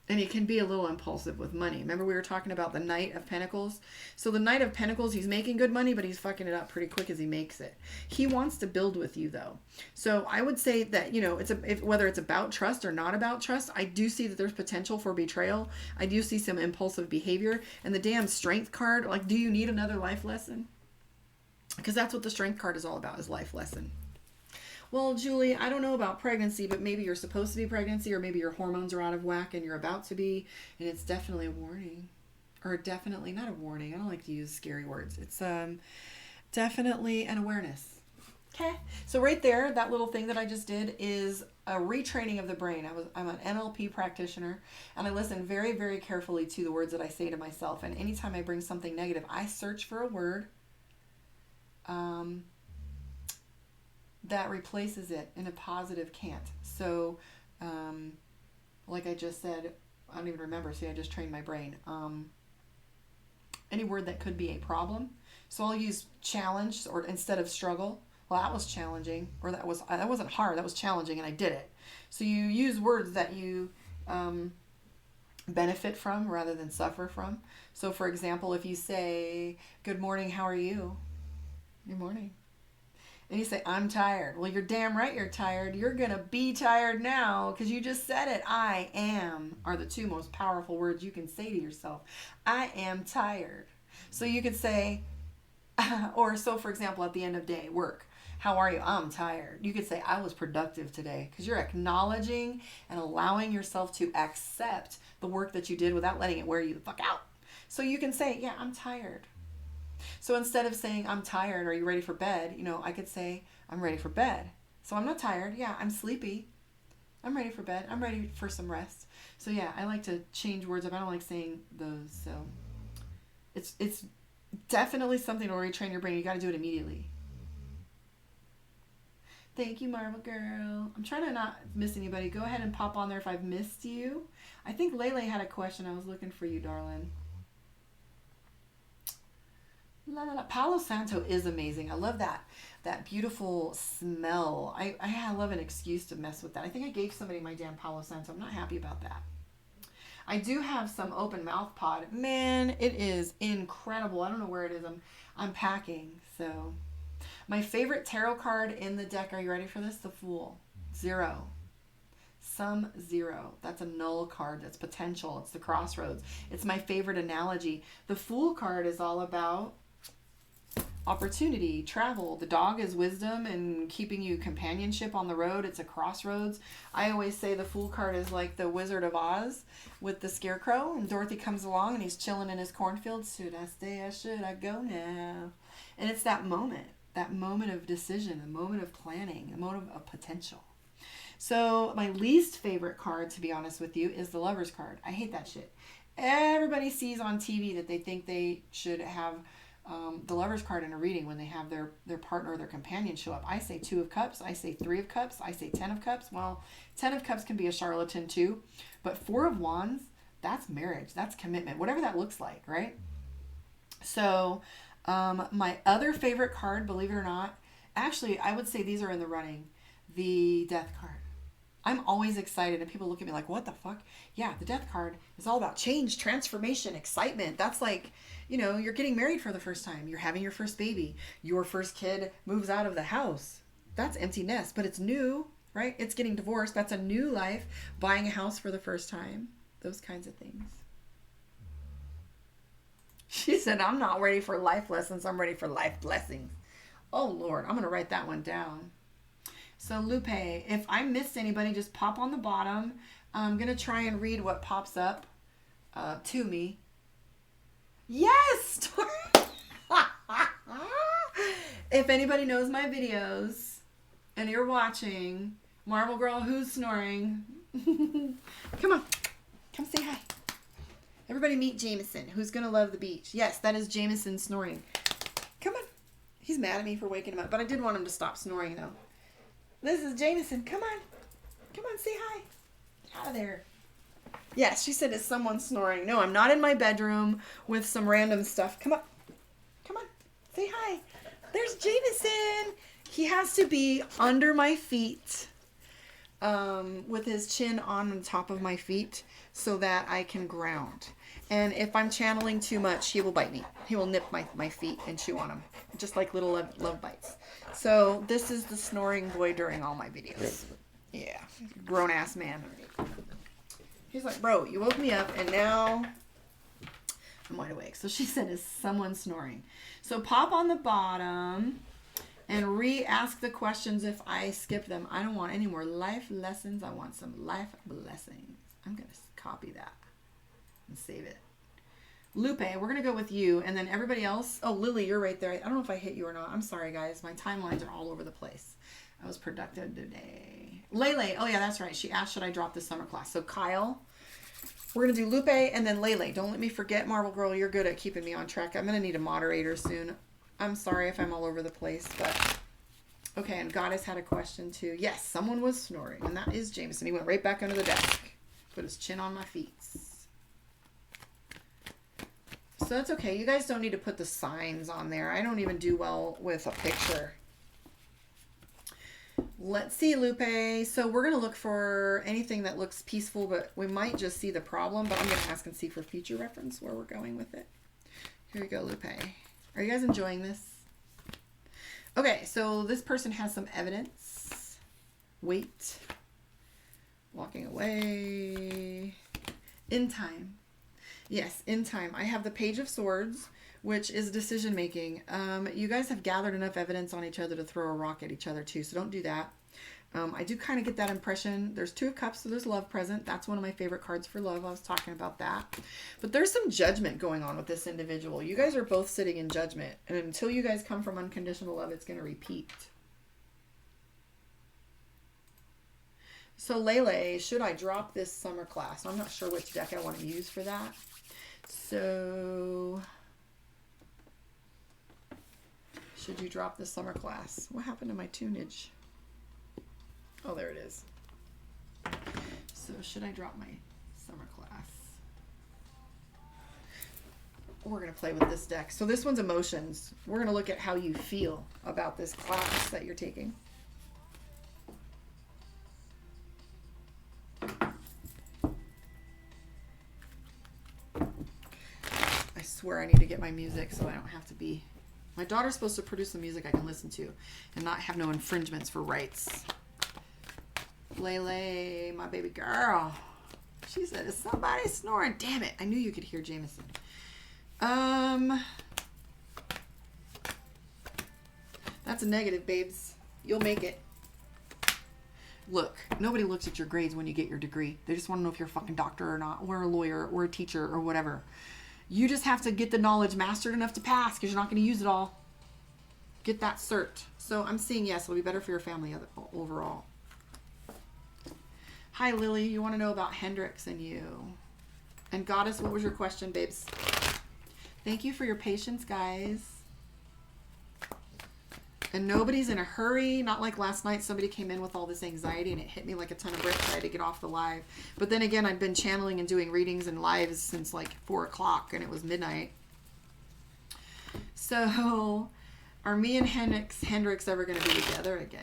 And he can be a little impulsive with money. Remember we were talking about the Knight of Pentacles? So the Knight of Pentacles, he's making good money, but he's fucking it up pretty quick as he makes it. He wants to build with you, though. So I would say that, whether it's about trust or not about trust, I do see that there's potential for betrayal. I do see some impulsive behavior. And the damn Strength card, like, do you need another life lesson? Because that's what the Strength card is all about, is life lesson. Well, Julie, I don't know about pregnancy, but maybe you're supposed to be pregnancy, or maybe your hormones are out of whack and you're about to be, and it's definitely a warning. Or definitely not a warning. I don't like to use scary words. It's definitely an awareness. Okay. So right there, that little thing that I just did is a retraining of the brain. I'm an NLP practitioner, and I listen very, very carefully to the words that I say to myself. And anytime I bring something negative, I search for a word. that replaces it in a positive can't. So, like I just said, I don't even remember. See, I just trained my brain. Any word that could be a problem. So I'll use challenge or instead of struggle. Well, that was challenging, or that wasn't hard. That was challenging, and I did it. So you use words that you benefit from rather than suffer from. So, for example, if you say, "Good morning, how are you?" Good morning. And you say, "I'm tired." Well, you're damn right you're tired. You're going to be tired now because you just said it. I am are the two most powerful words you can say to yourself. I am tired. So you could say, or so, for example, at the end of day, work. How are you? I'm tired. You could say, I was productive today, because you're acknowledging and allowing yourself to accept the work that you did without letting it wear you the fuck out. So you can say, yeah, I'm tired. So instead of saying, I'm tired, are you ready for bed? I could say, I'm ready for bed. So I'm not tired. Yeah, I'm sleepy. I'm ready for bed. I'm ready for some rest. So yeah, I like to change words up. I don't like saying those. So it's definitely something to retrain your brain. You got to do it immediately. Thank you, Marvel Girl. I'm trying to not miss anybody. Go ahead and pop on there if I've missed you. I think Lele had a question. I was looking for you, darling. La, la, la. Palo Santo is amazing. I love that beautiful smell. I love an excuse to mess with that. I think I gave somebody my damn Palo Santo. I'm not happy about that. I do have some open mouth pod. Man, it is incredible. I don't know where it is. I'm unpacking. So my favorite tarot card in the deck, are you ready for this? The Fool. 0. Sum 0. That's a null card. That's potential. It's the crossroads. It's my favorite analogy. The Fool card is all about opportunity, travel. The dog is wisdom and keeping you companionship on the road. It's a crossroads. I always say the Fool card is like the Wizard of Oz with the scarecrow, and Dorothy comes along and he's chilling in his cornfield. Should I stay or should I go now? And it's that moment of decision, a moment of planning, a moment of potential. So my least favorite card, to be honest with you, is the Lover's card. I hate that shit. Everybody sees on TV that they think they should have the Lover's card in a reading when they have their partner or their companion show up. I say 2 of Cups. I say 3 of Cups. I say 10 of Cups. Well, 10 of Cups can be a charlatan too. But 4 of Wands, that's marriage. That's commitment. Whatever that looks like, right? So my other favorite card, believe it or not, actually, I would say these are in the running. The Death card. I'm always excited, and people look at me like, what the fuck? Yeah, the Death card is all about change, transformation, excitement. That's like, you're getting married for the first time. You're having your first baby. Your first kid moves out of the house. That's empty nest, but it's new, right? It's getting divorced. That's a new life. Buying a house for the first time. Those kinds of things. She said, I'm not ready for life lessons. I'm ready for life blessings. Oh, Lord. I'm going to write that one down. So, Lupe, if I missed anybody, just pop on the bottom. I'm going to try and read what pops up to me. Yes! If anybody knows my videos and you're watching, Marvel Girl, who's snoring? Come on. Come say hi. Everybody meet Jameson, who's going to love the beach. Yes, that is Jameson snoring. Come on. He's mad at me for waking him up, but I did want him to stop snoring, though. This is Jameson. Come on. Come on, say hi. Get out of there. Yes, she said, is someone snoring? No, I'm not in my bedroom with some random stuff. Come on. Come on. Say hi. There's Jameson. He has to be under my feet with his chin on top of my feet so that I can ground. And if I'm channeling too much, he will bite me. He will nip my feet and chew on them, just like little love bites. So this is the snoring boy during all my videos. Yeah, grown-ass man. He's like, bro, you woke me up, and now I'm wide awake. So she said, is someone snoring? So pop on the bottom and re-ask the questions if I skip them. I don't want any more life lessons. I want some life blessings. I'm going to copy that and save it. Lupe, we're going to go with you, and then everybody else. Oh, Lily, you're right there. I don't know if I hit you or not. I'm sorry, guys. My timelines are all over the place. I was productive today. Lele, oh yeah, that's right. She asked, should I drop the summer class? So Kyle, we're going to do Lupe and then Lele. Don't let me forget, Marvel Girl. You're good at keeping me on track. I'm going to need a moderator soon. I'm sorry if I'm all over the place, but Okay, and Goddess had a question too. Yes, someone was snoring, and that is Jameson. He went right back under the desk. Put his chin on my feet. So that's okay. You guys don't need to put the signs on there. I don't even do well with a picture. Let's see, Lupe. So we're going to look for anything that looks peaceful, but we might just see the problem. But I'm going to ask and see for future reference where we're going with it. Here we go, Lupe. Are you guys enjoying this? Okay, so this person has some evidence. Wait. Walking away. In time. Yes, in time. I have the Page of Swords, which is decision making. You guys have gathered enough evidence on each other to throw a rock at each other too, so don't do that. I do kind of get that impression. There's Two of Cups, so there's love present. That's one of my favorite cards for love. I was talking about that. But there's some judgment going on with this individual. You guys are both sitting in judgment. And until you guys come from unconditional love, it's going to repeat. So Lele, should I drop this summer class? I'm not sure which deck I want to use for that. So should you drop this summer class? What happened to my tunage? Oh, there it is. So should I drop my summer class? We're going to play with this deck. So this one's emotions. We're going to look at how you feel about this class that you're taking. I swear I need to get my music so I don't have to be... My daughter's supposed to produce the music I can listen to and not have no infringements for rights. Lele, my baby girl. She said, is somebody snoring? Damn it. I knew you could hear Jameson. That's a negative, babes. You'll make it. Look, nobody looks at your grades when you get your degree. They just want to know if you're a fucking doctor or not, or a lawyer, or a teacher, or whatever. You just have to get the knowledge mastered enough to pass, because you're not going to use it all. Get that cert. So I'm seeing yes, it'll be better for your family overall. Hi, Lily. You want to know about Hendrix and you. And Goddess, what was your question, babes? Thank you for your patience, guys. And nobody's in a hurry. Not like last night, somebody came in with all this anxiety and it hit me like a ton of bricks. I had to get off the live. But then again, I've been channeling and doing readings and lives since like 4 o'clock and it was midnight. So, are me and Hendrix ever going to be together again?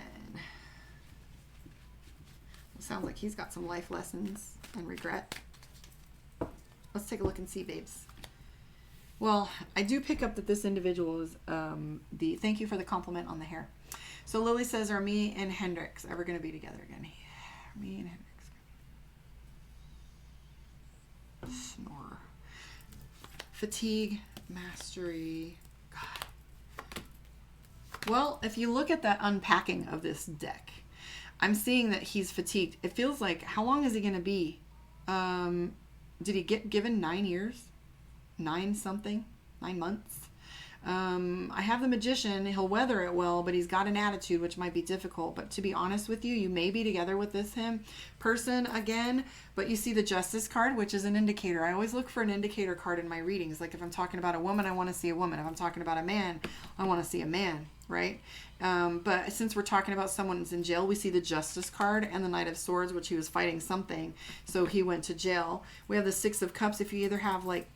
Sounds like he's got some life lessons and regret. Let's take a look and see, babes. Well, I do pick up that this individual is thank you for the compliment on the hair. So Lily says, are me and Hendrix ever going to be together again? Yeah, me and Hendrix. Snore. Fatigue, mastery. God. Well, if you look at that unpacking of this deck, I'm seeing that he's fatigued. It feels like, how long is he going to be? Did he get given 9 years? 9 something? 9 months? I have the Magician. He'll weather it well, but he's got an attitude, which might be difficult. But to be honest with you, you may be together with this person again, but you see the Justice card, which is an indicator. I always look for an indicator card in my readings. Like if I'm talking about a woman, I want to see a woman. If I'm talking about a man, I want to see a man, right? But since we're talking about someone who's in jail, we see the Justice card and the Knight of Swords, which he was fighting something, so he went to jail. We have the Six of Cups. If you either have like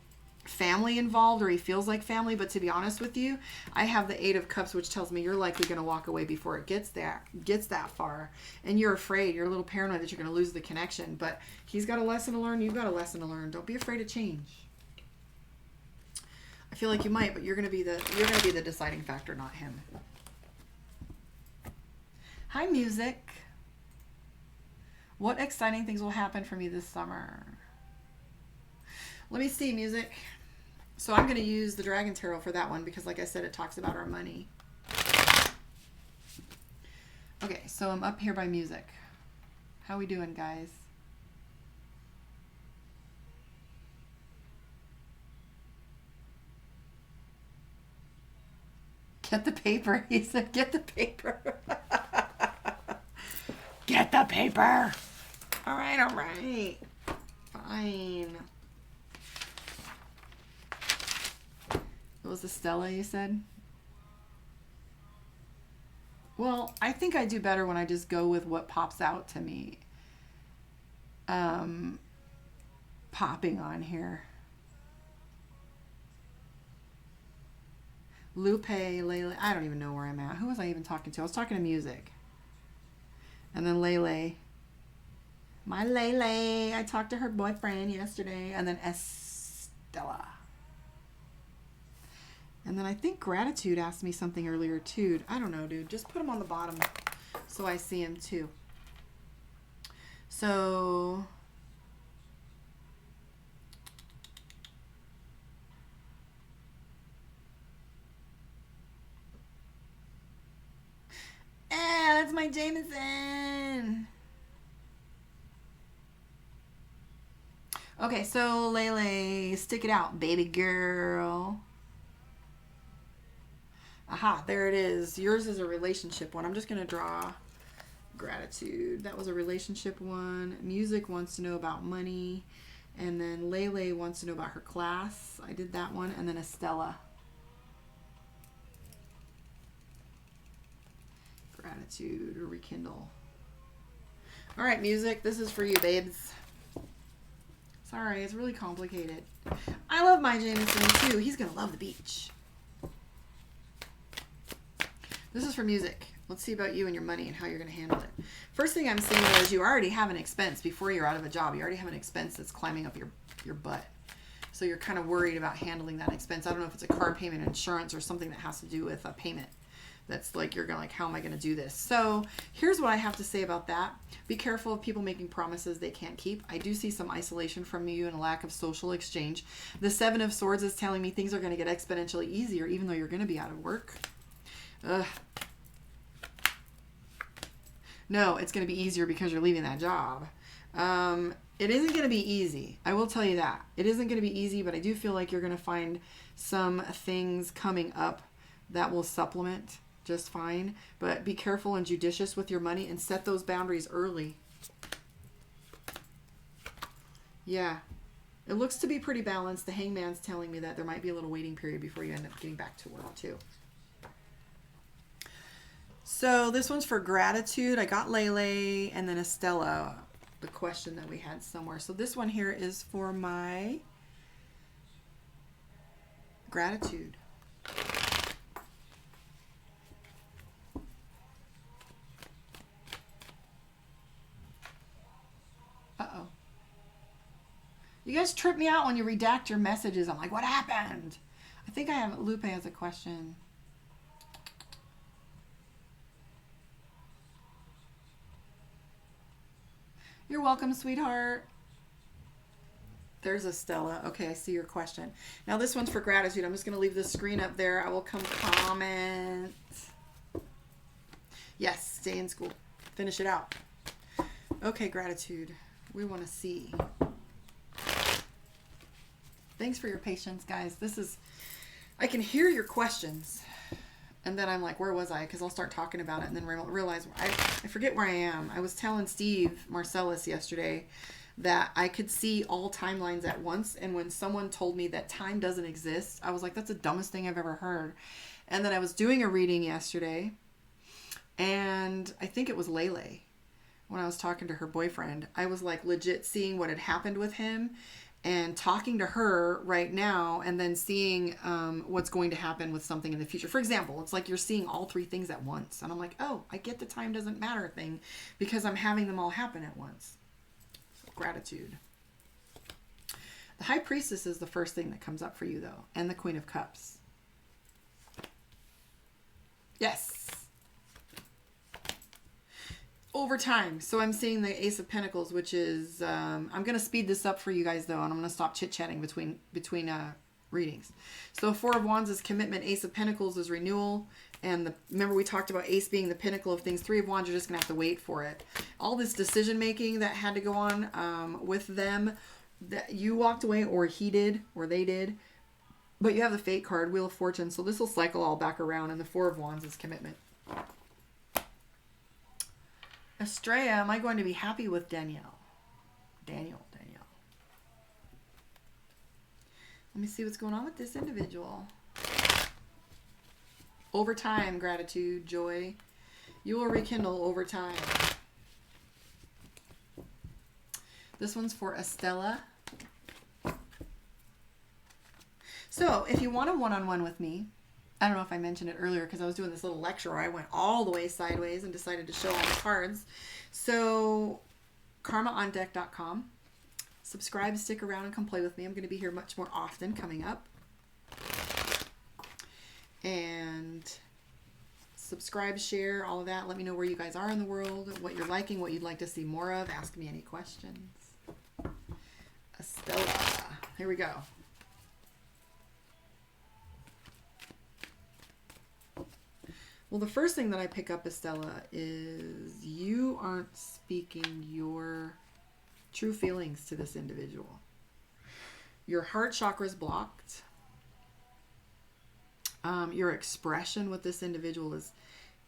family involved or he feels like family, but to be honest with you, I have the Eight of Cups, which tells me you're likely going to walk away before it gets that far, and you're afraid, you're a little paranoid that you're going to lose the connection. But he's got a lesson to learn, you've got a lesson to learn. Don't be afraid of change. I feel like you might, but you're going to be the deciding factor, not him. Hi, music. What exciting things will happen for me this summer? Let me see, music. So I'm going to use the Dragon Tarot for that one because, like I said, it talks about our money. Okay, so I'm up here by music. How we doing, guys? Get the paper. He said, get the paper. Get the paper. All right, all right. Fine. It was the Stella, you said? Well, I think I do better when I just go with what pops out to me. Popping on here. Lupe, Lele. I don't even know where I'm at. Who was I even talking to? I was talking to music. And then Lele. My Lele. I talked to her boyfriend yesterday. And then Estella. And then I think Gratitude asked me something earlier too. I don't know, dude. Just put them on the bottom so I see them too. So... that's my Jameson. Okay, so Lele, stick it out, baby girl. Aha, there it is. Yours is a relationship one. I'm just going to draw Gratitude. That was a relationship one. Music wants to know about money. And then Lele wants to know about her class. I did that one. And then Estella. Gratitude or rekindle. All right, music. This is for you, babes. Sorry, it's really complicated. I love my Jameson too. He's going to love the beach. This is for music. Let's see about you and your money and how you're going to handle it. First thing I'm seeing is you already have an expense before you're out of a job. You already have an expense that's climbing up your butt. So you're kind of worried about handling that expense. I don't know if it's a car payment, insurance, or something that has to do with a payment. That's like, you're going to like, how am I going to do this? So here's what I have to say about that. Be careful of people making promises they can't keep. I do see some isolation from you and a lack of social exchange. The Seven of Swords is telling me things are going to get exponentially easier even though you're going to be out of work. Ugh. No, it's going to be easier because you're leaving that job. It isn't going to be easy. I will tell you that. It isn't going to be easy, but I do feel like you're going to find some things coming up that will supplement just fine. But be careful and judicious with your money and set those boundaries early. Yeah. It looks to be pretty balanced. The Hangman's telling me that there might be a little waiting period before you end up getting back to work too. So this one's for Gratitude. I got Lele and then Estella, the question that we had somewhere. So this one here is for my Gratitude. Uh-oh. You guys trip me out when you redact your messages. I'm like, what happened? I think I have Lupe as a question. You're welcome, sweetheart. There's Estella. Okay, I see your question. Now this one's for Gratitude. I'm just going to leave the screen up there. I will come comment. Yes, stay in school. Finish it out. Okay, Gratitude. We want to see. Thanks for your patience, guys. I can hear your questions. And then I'm like, where was I? Because I'll start talking about it and then realize I forget where I am. I was telling Steve Marcellus yesterday that I could see all timelines at once. And when someone told me that time doesn't exist, I was like, that's the dumbest thing I've ever heard. And then I was doing a reading yesterday. And I think it was Lele. When I was talking to her boyfriend, I was like legit seeing what had happened with him. And talking to her right now and then seeing what's going to happen with something in the future. For example, it's like you're seeing all three things at once. And I'm like, oh, I get the time doesn't matter thing because I'm having them all happen at once. So, Gratitude. The High Priestess is the first thing that comes up for you, though. And the Queen of Cups. Yes. Over time. So I'm seeing the Ace of Pentacles, which is, I'm going to speed this up for you guys though, and I'm going to stop chit-chatting between readings. So Four of Wands is commitment. Ace of Pentacles is renewal. And remember we talked about Ace being the pinnacle of things. Three of Wands, you're just going to have to wait for it. All this decision making that had to go on with them, that you walked away or he did or they did. But you have the Fate card, Wheel of Fortune. So this will cycle all back around. And the Four of Wands is commitment. Estrella, am I going to be happy with Danielle? Danielle. Let me see what's going on with this individual. Over time, Gratitude, joy. You will rekindle over time. This one's for Estella. So if you want a one-on-one with me, I don't know if I mentioned it earlier because I was doing this little lecture where I went all the way sideways and decided to show all the cards. So karmaondeck.com. Subscribe, stick around, and come play with me. I'm going to be here much more often coming up. And subscribe, share, all of that. Let me know where you guys are in the world, what you're liking, what you'd like to see more of. Ask me any questions. Estella. Here we go. Well, the first thing that I pick up, Estella, is you aren't speaking your true feelings to this individual. Your heart chakra is blocked. Your expression with this individual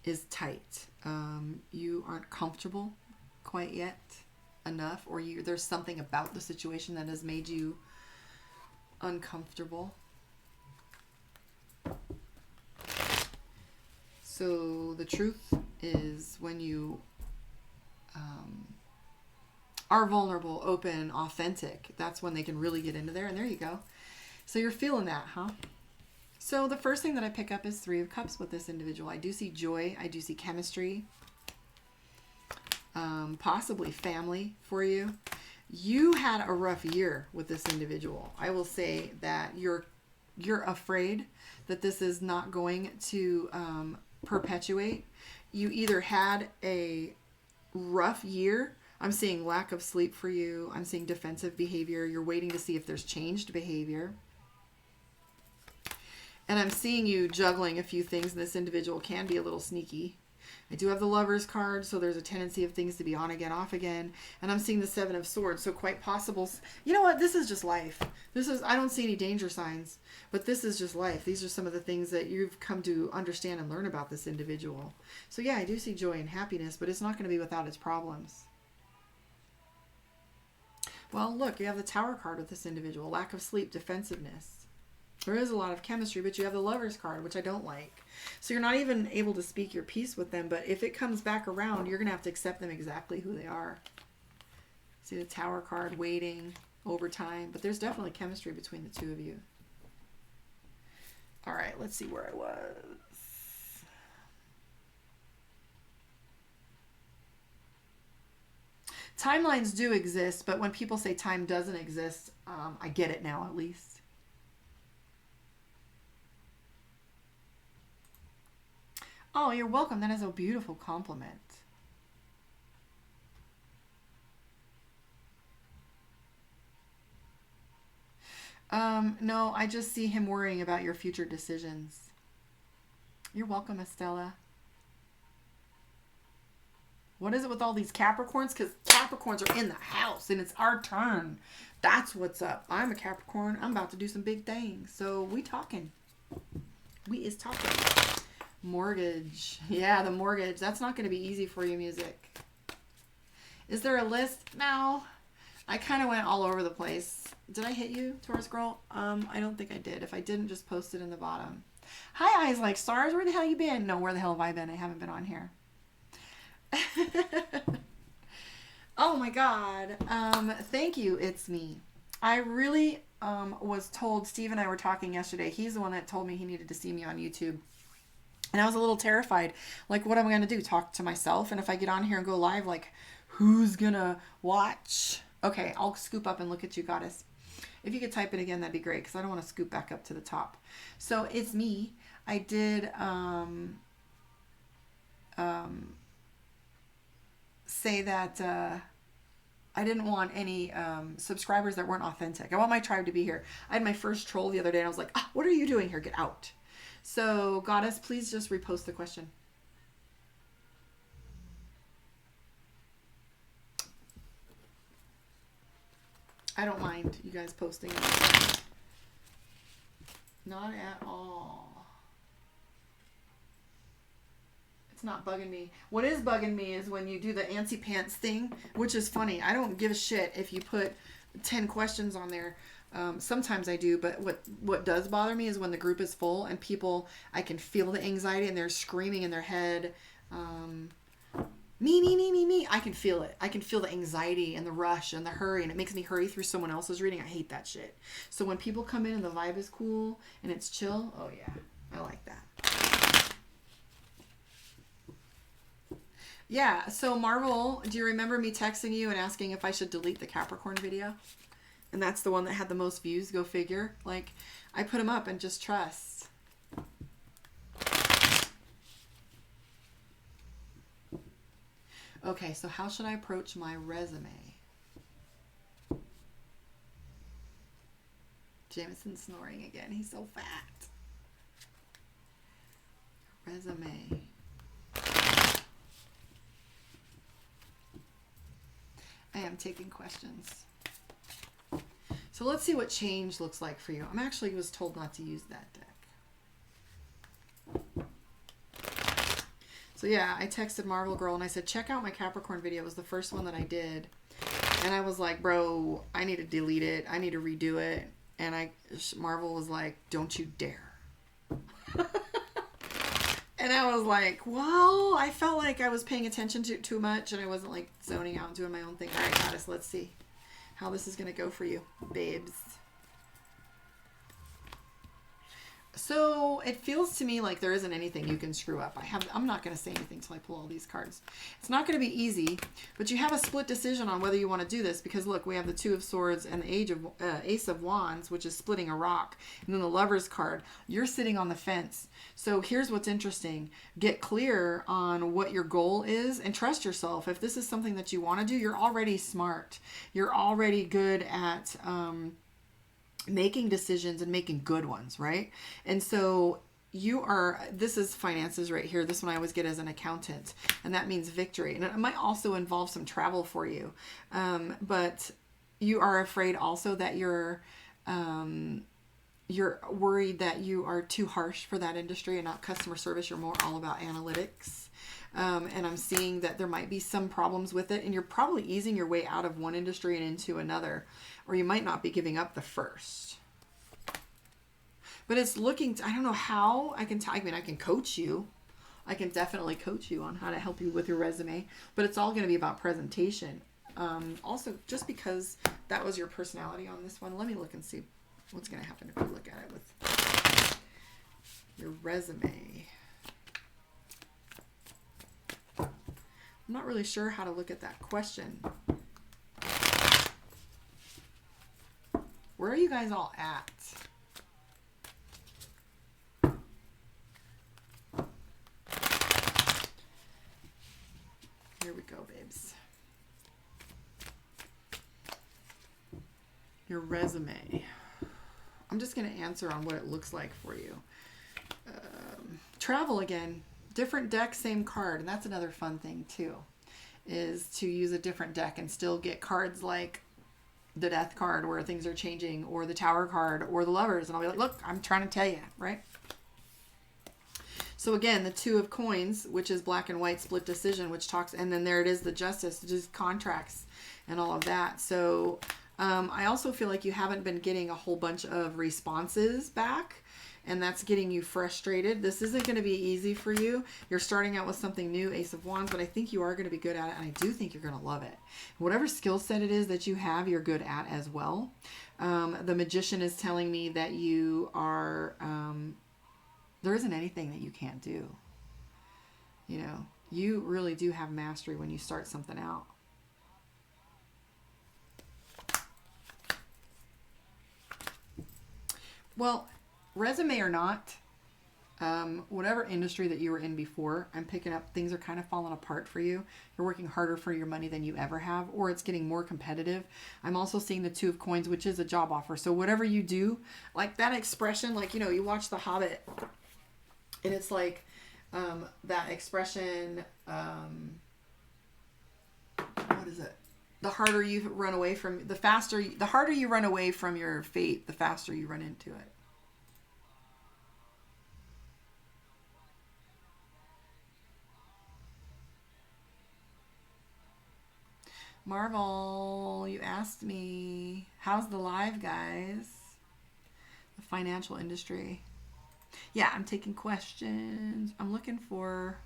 is tight. You aren't comfortable quite yet enough, or there's something about the situation that has made you uncomfortable. So the truth is when you are vulnerable, open, authentic, that's when they can really get into there. And there you go. So you're feeling that, huh? So the first thing that I pick up is Three of Cups with this individual. I do see joy. I do see chemistry. Possibly family for you. You had a rough year with this individual. I will say that you're afraid that this is not going to perpetuate. You either had a rough year. I'm seeing lack of sleep for you. I'm seeing defensive behavior. You're waiting to see if there's changed behavior. And I'm seeing you juggling a few things, and this individual can be a little sneaky. I do have the Lover's card, so there's a tendency of things to be on again, off again. And I'm seeing the Seven of Swords, so quite possible. You know what? This is just life. I don't see any danger signs, but this is just life. These are some of the things that you've come to understand and learn about this individual. So yeah, I do see joy and happiness, but it's not going to be without its problems. Well, look, you have the Tower card with this individual. Lack of sleep, defensiveness. There is a lot of chemistry, but you have the Lover's card, which I don't like. So you're not even able to speak your piece with them, but if it comes back around, you're going to have to accept them exactly who they are. See the Tower card, waiting, over time, but there's definitely chemistry between the two of you. All right, let's see where I was. Timelines do exist, but when people say time doesn't exist, I get it now at least. Oh, you're welcome. That is a beautiful compliment. No, I just see him worrying about your future decisions. You're welcome, Estella. What is it with all these Capricorns? Because Capricorns are in the house and it's our turn. That's what's up. I'm a Capricorn. I'm about to do some big things. So we talking. We is talking. Mortgage. Yeah, the mortgage. That's not going to be easy for you, music. Is there a list? No. I kind of went all over the place. Did I hit you, Taurus girl? I don't think I did. If I didn't, just post it in the bottom. Hi, Eyes Like Stars. Where the hell you been? No, where the hell have I been? I haven't been on here. Oh my God. Thank you. It's me. I really was told, Steve and I were talking yesterday. He's the one that told me he needed to see me on YouTube. And I was a little terrified. Like, what am I going to do? Talk to myself? And if I get on here and go live, like, who's going to watch? Okay, I'll scoop up and look at you, Goddess. If you could type it again, that'd be great, because I don't want to scoop back up to the top. So it's me. I did say that I didn't want any subscribers that weren't authentic. I want my tribe to be here. I had my first troll the other day, and I was like, what are you doing here? Get out. So, Goddess, please just repost the question. I don't mind you guys posting it. Not at all. It's not bugging me. What is bugging me is when you do the antsy pants thing, which is funny. I don't give a shit if you put 10 questions on there. Sometimes I do, but what does bother me is when the group is full and people, I can feel the anxiety and they're screaming in their head. Me. I can feel it. I can feel the anxiety and the rush and the hurry, and it makes me hurry through someone else's reading. I hate that shit. So when people come in and the vibe is cool and it's chill, oh yeah, I like that. Yeah, so Marvel, do you remember me texting you and asking if I should delete the Capricorn video? And that's the one that had the most views, go figure. Like, I put them up and just trust. Okay, so how should I approach my resume? Jameson's snoring again. He's so fat. Resume. I am taking questions. So let's see what change looks like for you. I'm actually was told not to use that deck. So yeah, I texted Marvel Girl and I said, check out my Capricorn video. It was the first one that I did. And I was like, bro, I need to delete it. I need to redo it. And Marvel was like, don't you dare. And I was like, well, I felt like I was paying attention to too much and I wasn't like zoning out and doing my own thing. All right, Goddess, let's see how this is going to go for you, babes. So it feels to me like there isn't anything you can screw up. I'm not going to say anything till I pull all these cards. It's not going to be easy, but you have a split decision on whether you want to do this because look, we have the Two of Swords and the Ace of Wands, which is splitting a rock, and then the Lover's card. You're sitting on the fence. So here's what's interesting. Get clear on what your goal is and trust yourself. If this is something that you want to do, you're already smart. You're already good at making decisions and making good ones, right? And so this is finances right here. This one I always get as an accountant, and that means victory. And it might also involve some travel for you. But you are afraid also that you're worried that you are too harsh for that industry and not customer service. You're more all about analytics. And I'm seeing that there might be some problems with it, and you're probably easing your way out of one industry and into another, or you might not be giving up the first. But it's looking, I don't know how I can, I can coach you. I can definitely coach you on how to help you with your resume, but it's all going to be about presentation. Also, just because that was your personality on this one, let me look and see what's going to happen if you look at it with your resume. I'm not really sure how to look at that question. Where are you guys all at? Here we go, babes. Your resume. I'm just going to answer on what it looks like for you. Travel again. Different deck, same card. And that's another fun thing too, is to use a different deck and still get cards like the Death card where things are changing, or the Tower card, or the Lovers. And I'll be like, look, I'm trying to tell you, right? So again, the Two of Coins, which is black and white split decision, which talks, and then there it is, the Justice, just contracts and all of that. So I also feel like you haven't been getting a whole bunch of responses back, and that's getting you frustrated. This isn't going to be easy for you. You're starting out with something new, Ace of Wands, but I think you are going to be good at it, and I do think you're going to love it. Whatever skill set it is that you have, you're good at as well. The Magician is telling me that you are, there isn't anything that you can't do. You know, you really do have mastery when you start something out. Well, resume or not, whatever industry that you were in before, I'm picking up things are kind of falling apart for you. You're working harder for your money than you ever have, or it's getting more competitive. I'm also seeing the Two of Coins, which is a job offer. So whatever you do, like that expression, like, you know, you watch The Hobbit and it's like that expression, what is it? The harder you run away from, the harder you run away from your fate, the faster you run into it. Marvel, you asked me, how's the live, guys? The financial industry. Yeah, I'm taking questions. I'm looking for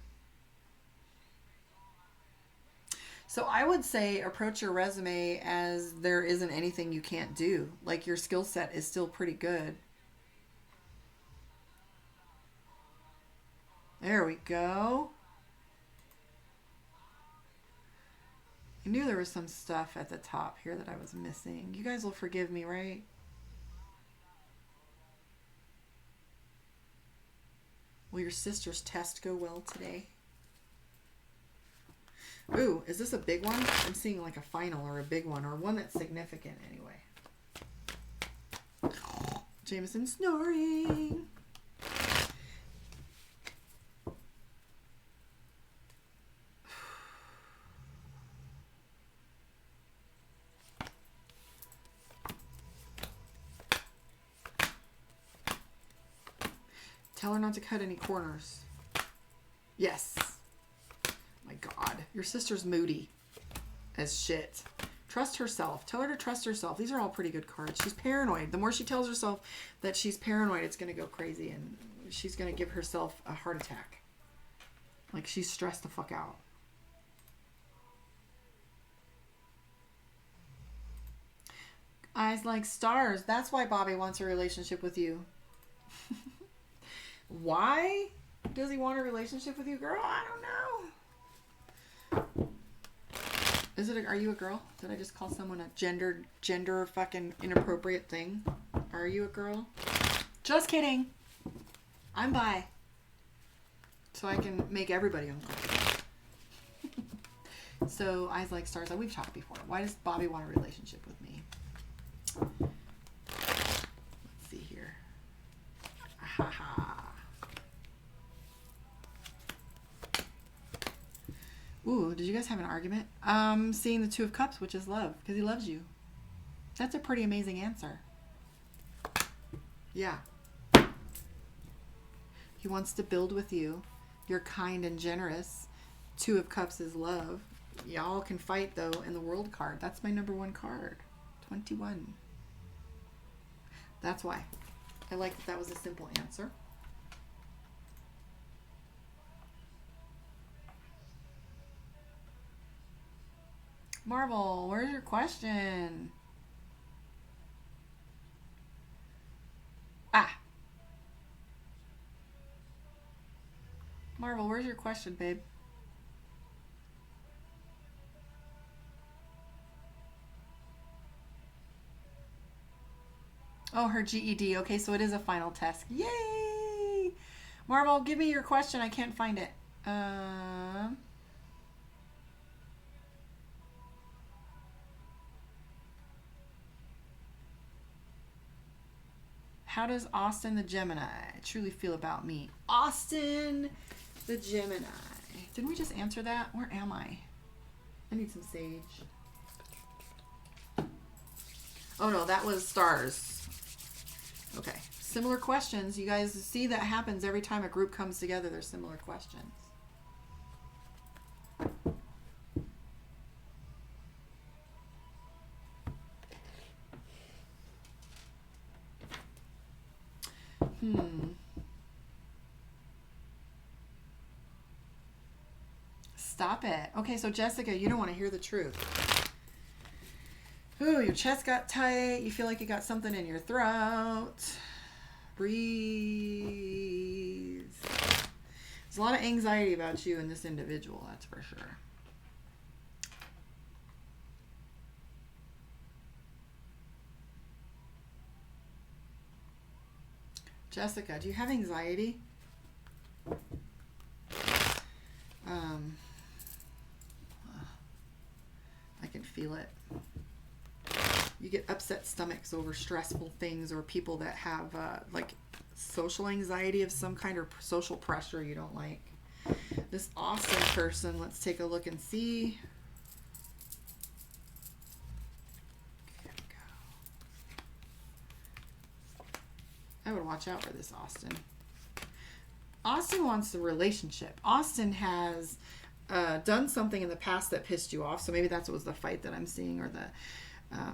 So I would say approach your resume as there isn't anything you can't do. Like your skill set is still pretty good. There we go. I knew there was some stuff at the top here that I was missing. You guys will forgive me, right? Will your sister's test go well today? Ooh, is this a big one? I'm seeing like a final or a big one or one that's significant anyway. Jameson snoring. Tell her not to cut any corners. Yes. My God. Your sister's moody as shit. Trust herself. Tell her to trust herself. These are all pretty good cards. She's paranoid. The more she tells herself that she's paranoid, it's going to go crazy and she's going to give herself a heart attack. Like she's stressed the fuck out. Eyes like stars. That's why Bobby wants a relationship with you. Why does he want a relationship with you, girl? I don't know. Are you a girl? Did I just call someone a gender fucking inappropriate thing? Are you a girl? Just kidding. I'm bi. So I can make everybody uncomfortable. So eyes like stars. We've talked before. Why does Bobby want a relationship with me? Let's see here. Haha. Ooh, did you guys have an argument? Seeing the Two of Cups, which is love, because he loves you. That's a pretty amazing answer. Yeah. He wants to build with you. You're kind and generous. Two of Cups is love. Y'all can fight, though, in the World card. That's my number one card. 21. That's why. I like that was a simple answer. Marvel, where's your question? Ah. Marvel, where's your question, babe? Oh, her GED. Okay, so it is a final test. Yay! Marvel, give me your question. I can't find it. How does Austin the Gemini truly feel about me? Austin the Gemini. Didn't we just answer that? Where am I? I need some sage. Oh no, that was stars. Okay. Similar questions. You guys see that happens every time a group comes together. There's similar questions. Stop it. Okay, so Jessica, you don't want to hear the truth. Ooh, your chest got tight. You feel like you got something in your throat. Breathe. There's a lot of anxiety about you and this individual, that's for sure. Jessica, do you have anxiety? I can feel it. You get upset stomachs over stressful things or people that have like social anxiety of some kind or social pressure you don't like. This Austin person, let's take a look and see. There we go. I would watch out for this Austin. Austin wants a relationship. Austin has done something in the past that pissed you off. So maybe that's what was the fight that I'm seeing or the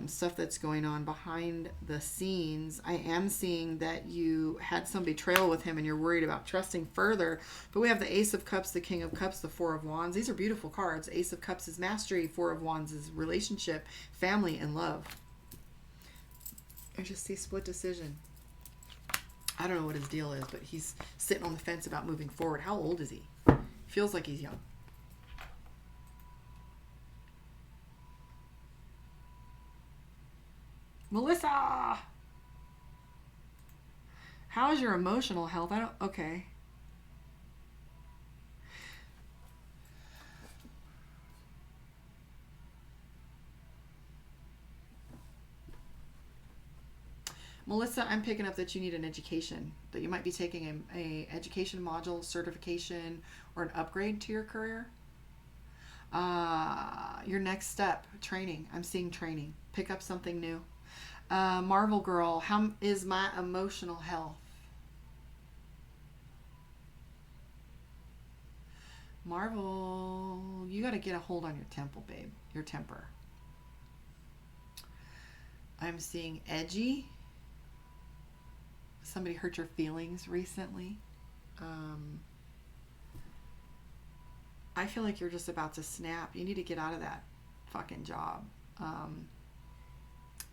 stuff that's going on behind the scenes. I am seeing that you had some betrayal with him and you're worried about trusting further. But we have the Ace of Cups, the King of Cups, the Four of Wands. These are beautiful cards. Ace of Cups is mastery. Four of Wands is relationship, family, and love. I just see split decision. I don't know what his deal is, but he's sitting on the fence about moving forward. How old is he? Feels like he's young. Melissa! How's your emotional health? Okay. Melissa, I'm picking up that you need an education, that you might be taking a education module, certification, or an upgrade to your career. Your next step, training. I'm seeing training. Pick up something new. Marvel Girl, how is my emotional health? Marvel, you got to get a hold on your temple, babe. Your temper. I'm seeing edgy. Somebody hurt your feelings recently. I feel like you're just about to snap. You need to get out of that fucking job.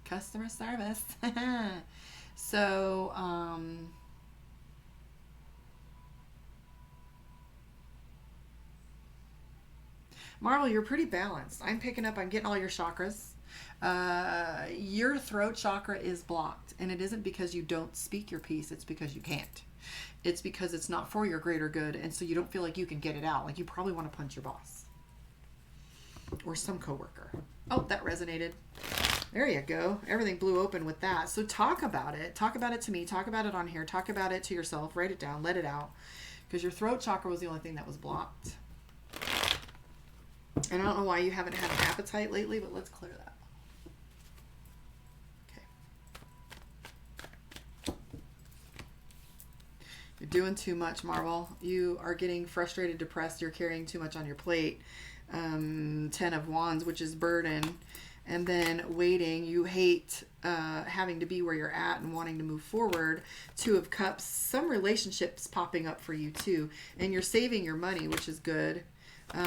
Customer service. So, Marvel, you're pretty balanced. I'm picking up, I'm getting all your chakras. Your throat chakra is blocked, and it isn't because you don't speak your piece, it's because you can't. It's because it's not for your greater good, and so you don't feel like you can get it out. Like you probably want to punch your boss or some coworker. Oh, that resonated. There you go. Everything blew open with that. So talk about it. Talk about it to me. Talk about it on here. Talk about it to yourself. Write it down. Let it out. Because your throat chakra was the only thing that was blocked. And I don't know why you haven't had an appetite lately, but let's clear that. Okay. You're doing too much, Marvel. You are getting frustrated, depressed. You're carrying too much on your plate. 10 of Wands, which is burden. And then waiting, you hate having to be where you're at and wanting to move forward. 2 of Cups, some relationships popping up for you too. And you're saving your money, which is good.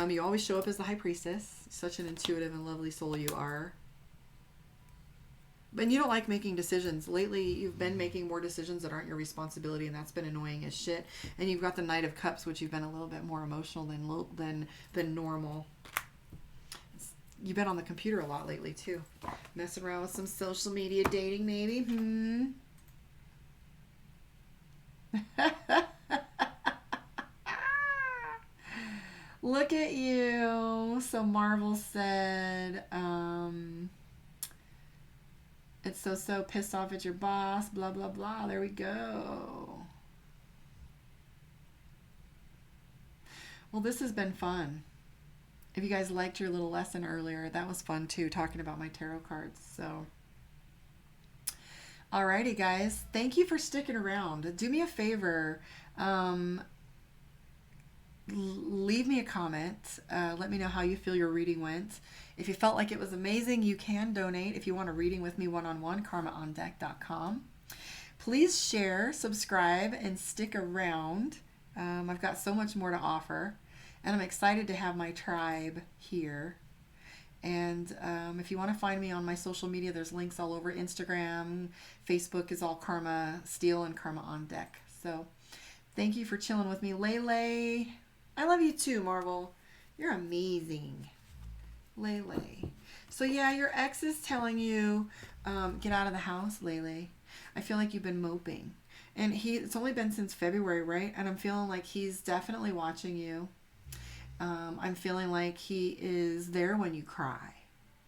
You always show up as the High Priestess. Such an intuitive and lovely soul you are. But you don't like making decisions. Lately, you've been making more decisions that aren't your responsibility, and that's been annoying as shit. And you've got the Knight of Cups, which you've been a little bit more emotional than normal. You've been on the computer a lot lately, too. Messing around with some social media dating, maybe. Look at you. So Marvel said, it's so pissed off at your boss, blah, blah, blah. There we go. Well, this has been fun. If you guys liked your little lesson earlier, that was fun too, talking about my tarot cards. So, alrighty, guys. Thank you for sticking around. Do me a favor. Leave me a comment. Let me know how you feel your reading went. If you felt like it was amazing, you can donate. If you want a reading with me one-on-one, karmaondeck.com. Please share, subscribe, and stick around. I've got so much more to offer. And I'm excited to have my tribe here. And if you want to find me on my social media, there's links all over. Instagram, Facebook is all Karma Steel and Karma on Deck. So thank you for chilling with me. Lele, I love you too, Marvel. You're amazing. Lele. So yeah, your ex is telling you, get out of the house, Lele. I feel like you've been moping. And it's only been since February, right? And I'm feeling like he's definitely watching you. I'm feeling like he is there when you cry.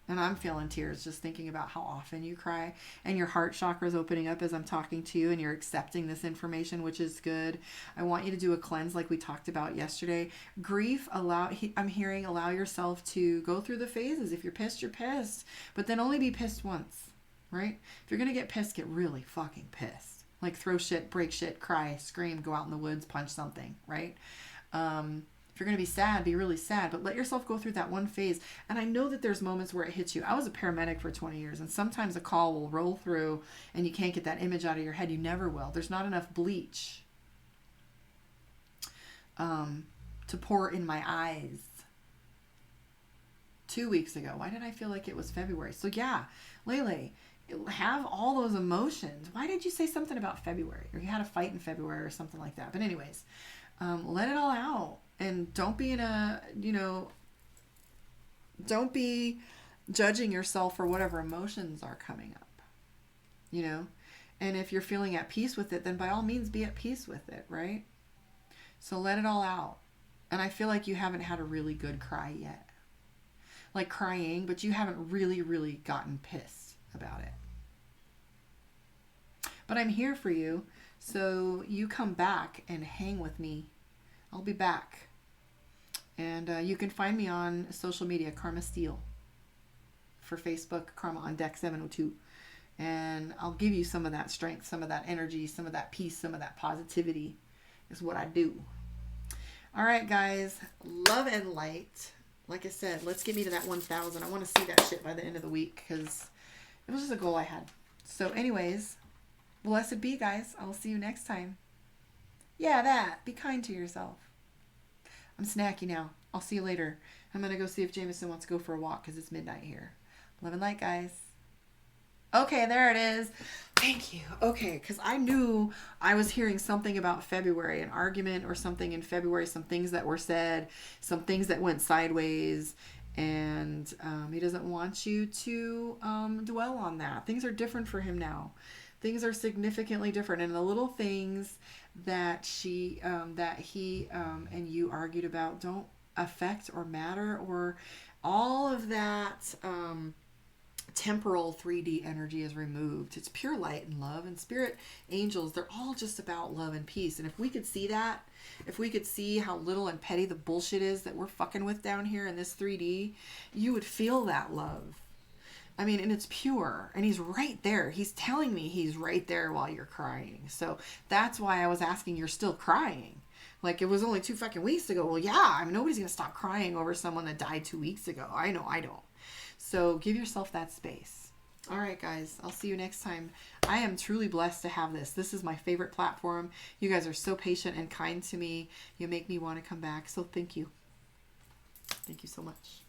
And I'm feeling tears just thinking about how often you cry. And your heart chakra is opening up as I'm talking to you and you're accepting this information, which is good. I want you to do a cleanse like we talked about yesterday. Grief, I'm hearing allow yourself to go through the phases. If you're pissed, you're pissed. But then only be pissed once, right? If you're going to get pissed, get really fucking pissed. Like throw shit, break shit, cry, scream, go out in the woods, punch something, right? If If you're going to be sad, be really sad, but let yourself go through that one phase. And I know that there's moments where it hits you. I was a paramedic for 20 years, and sometimes a call will roll through and you can't get that image out of your head. You never will. There's not enough bleach to pour in my eyes. 2 weeks ago. Why did I feel like it was February? So yeah, Lele, have all those emotions. Why did you say something about February? Or you had a fight in February or something like that. But anyways, let it all out. And don't be don't be judging yourself for whatever emotions are coming up, And if you're feeling at peace with it, then by all means be at peace with it, right? So let it all out. And I feel like you haven't had a really good cry yet. Like crying, but you haven't really, really gotten pissed about it. But I'm here for you. So you come back and hang with me. I'll be back. And you can find me on social media, Karma Steele. For Facebook, Karma on Deck 702. And I'll give you some of that strength, some of that energy, some of that peace, some of that positivity is what I do. All right, guys. Love and light. Like I said, let's get me to that 1,000. I want to see that shit by the end of the week because it was just a goal I had. So anyways, blessed be, guys. I'll see you next time. Yeah, that. Be kind to yourself. I'm snacky now. I'll see you later. I'm going to go see if Jameson wants to go for a walk because it's midnight here. Love and light, guys. Okay, there it is. Thank you. Okay, because I knew I was hearing something about February, an argument or something in February, some things that were said, some things that went sideways, and he doesn't want you to dwell on that. Things are different for him now. Things are significantly different, and the little things that he and you argued about don't affect or matter, or all of that temporal 3D energy is removed. It's pure light and love, and spirit angels, they're all just about love and peace. And if we could see that, if we could see how little and petty the bullshit is that we're fucking with down here in this 3D, you would feel that love. I mean, and it's pure, and he's right there. He's telling me he's right there while you're crying. So that's why I was asking, you're still crying. Like, it was only 2 fucking weeks ago. Well, yeah, I mean, nobody's going to stop crying over someone that died 2 weeks ago. I know, I don't. So give yourself that space. All right, guys, I'll see you next time. I am truly blessed to have this. This is my favorite platform. You guys are so patient and kind to me. You make me want to come back. So thank you. Thank you so much.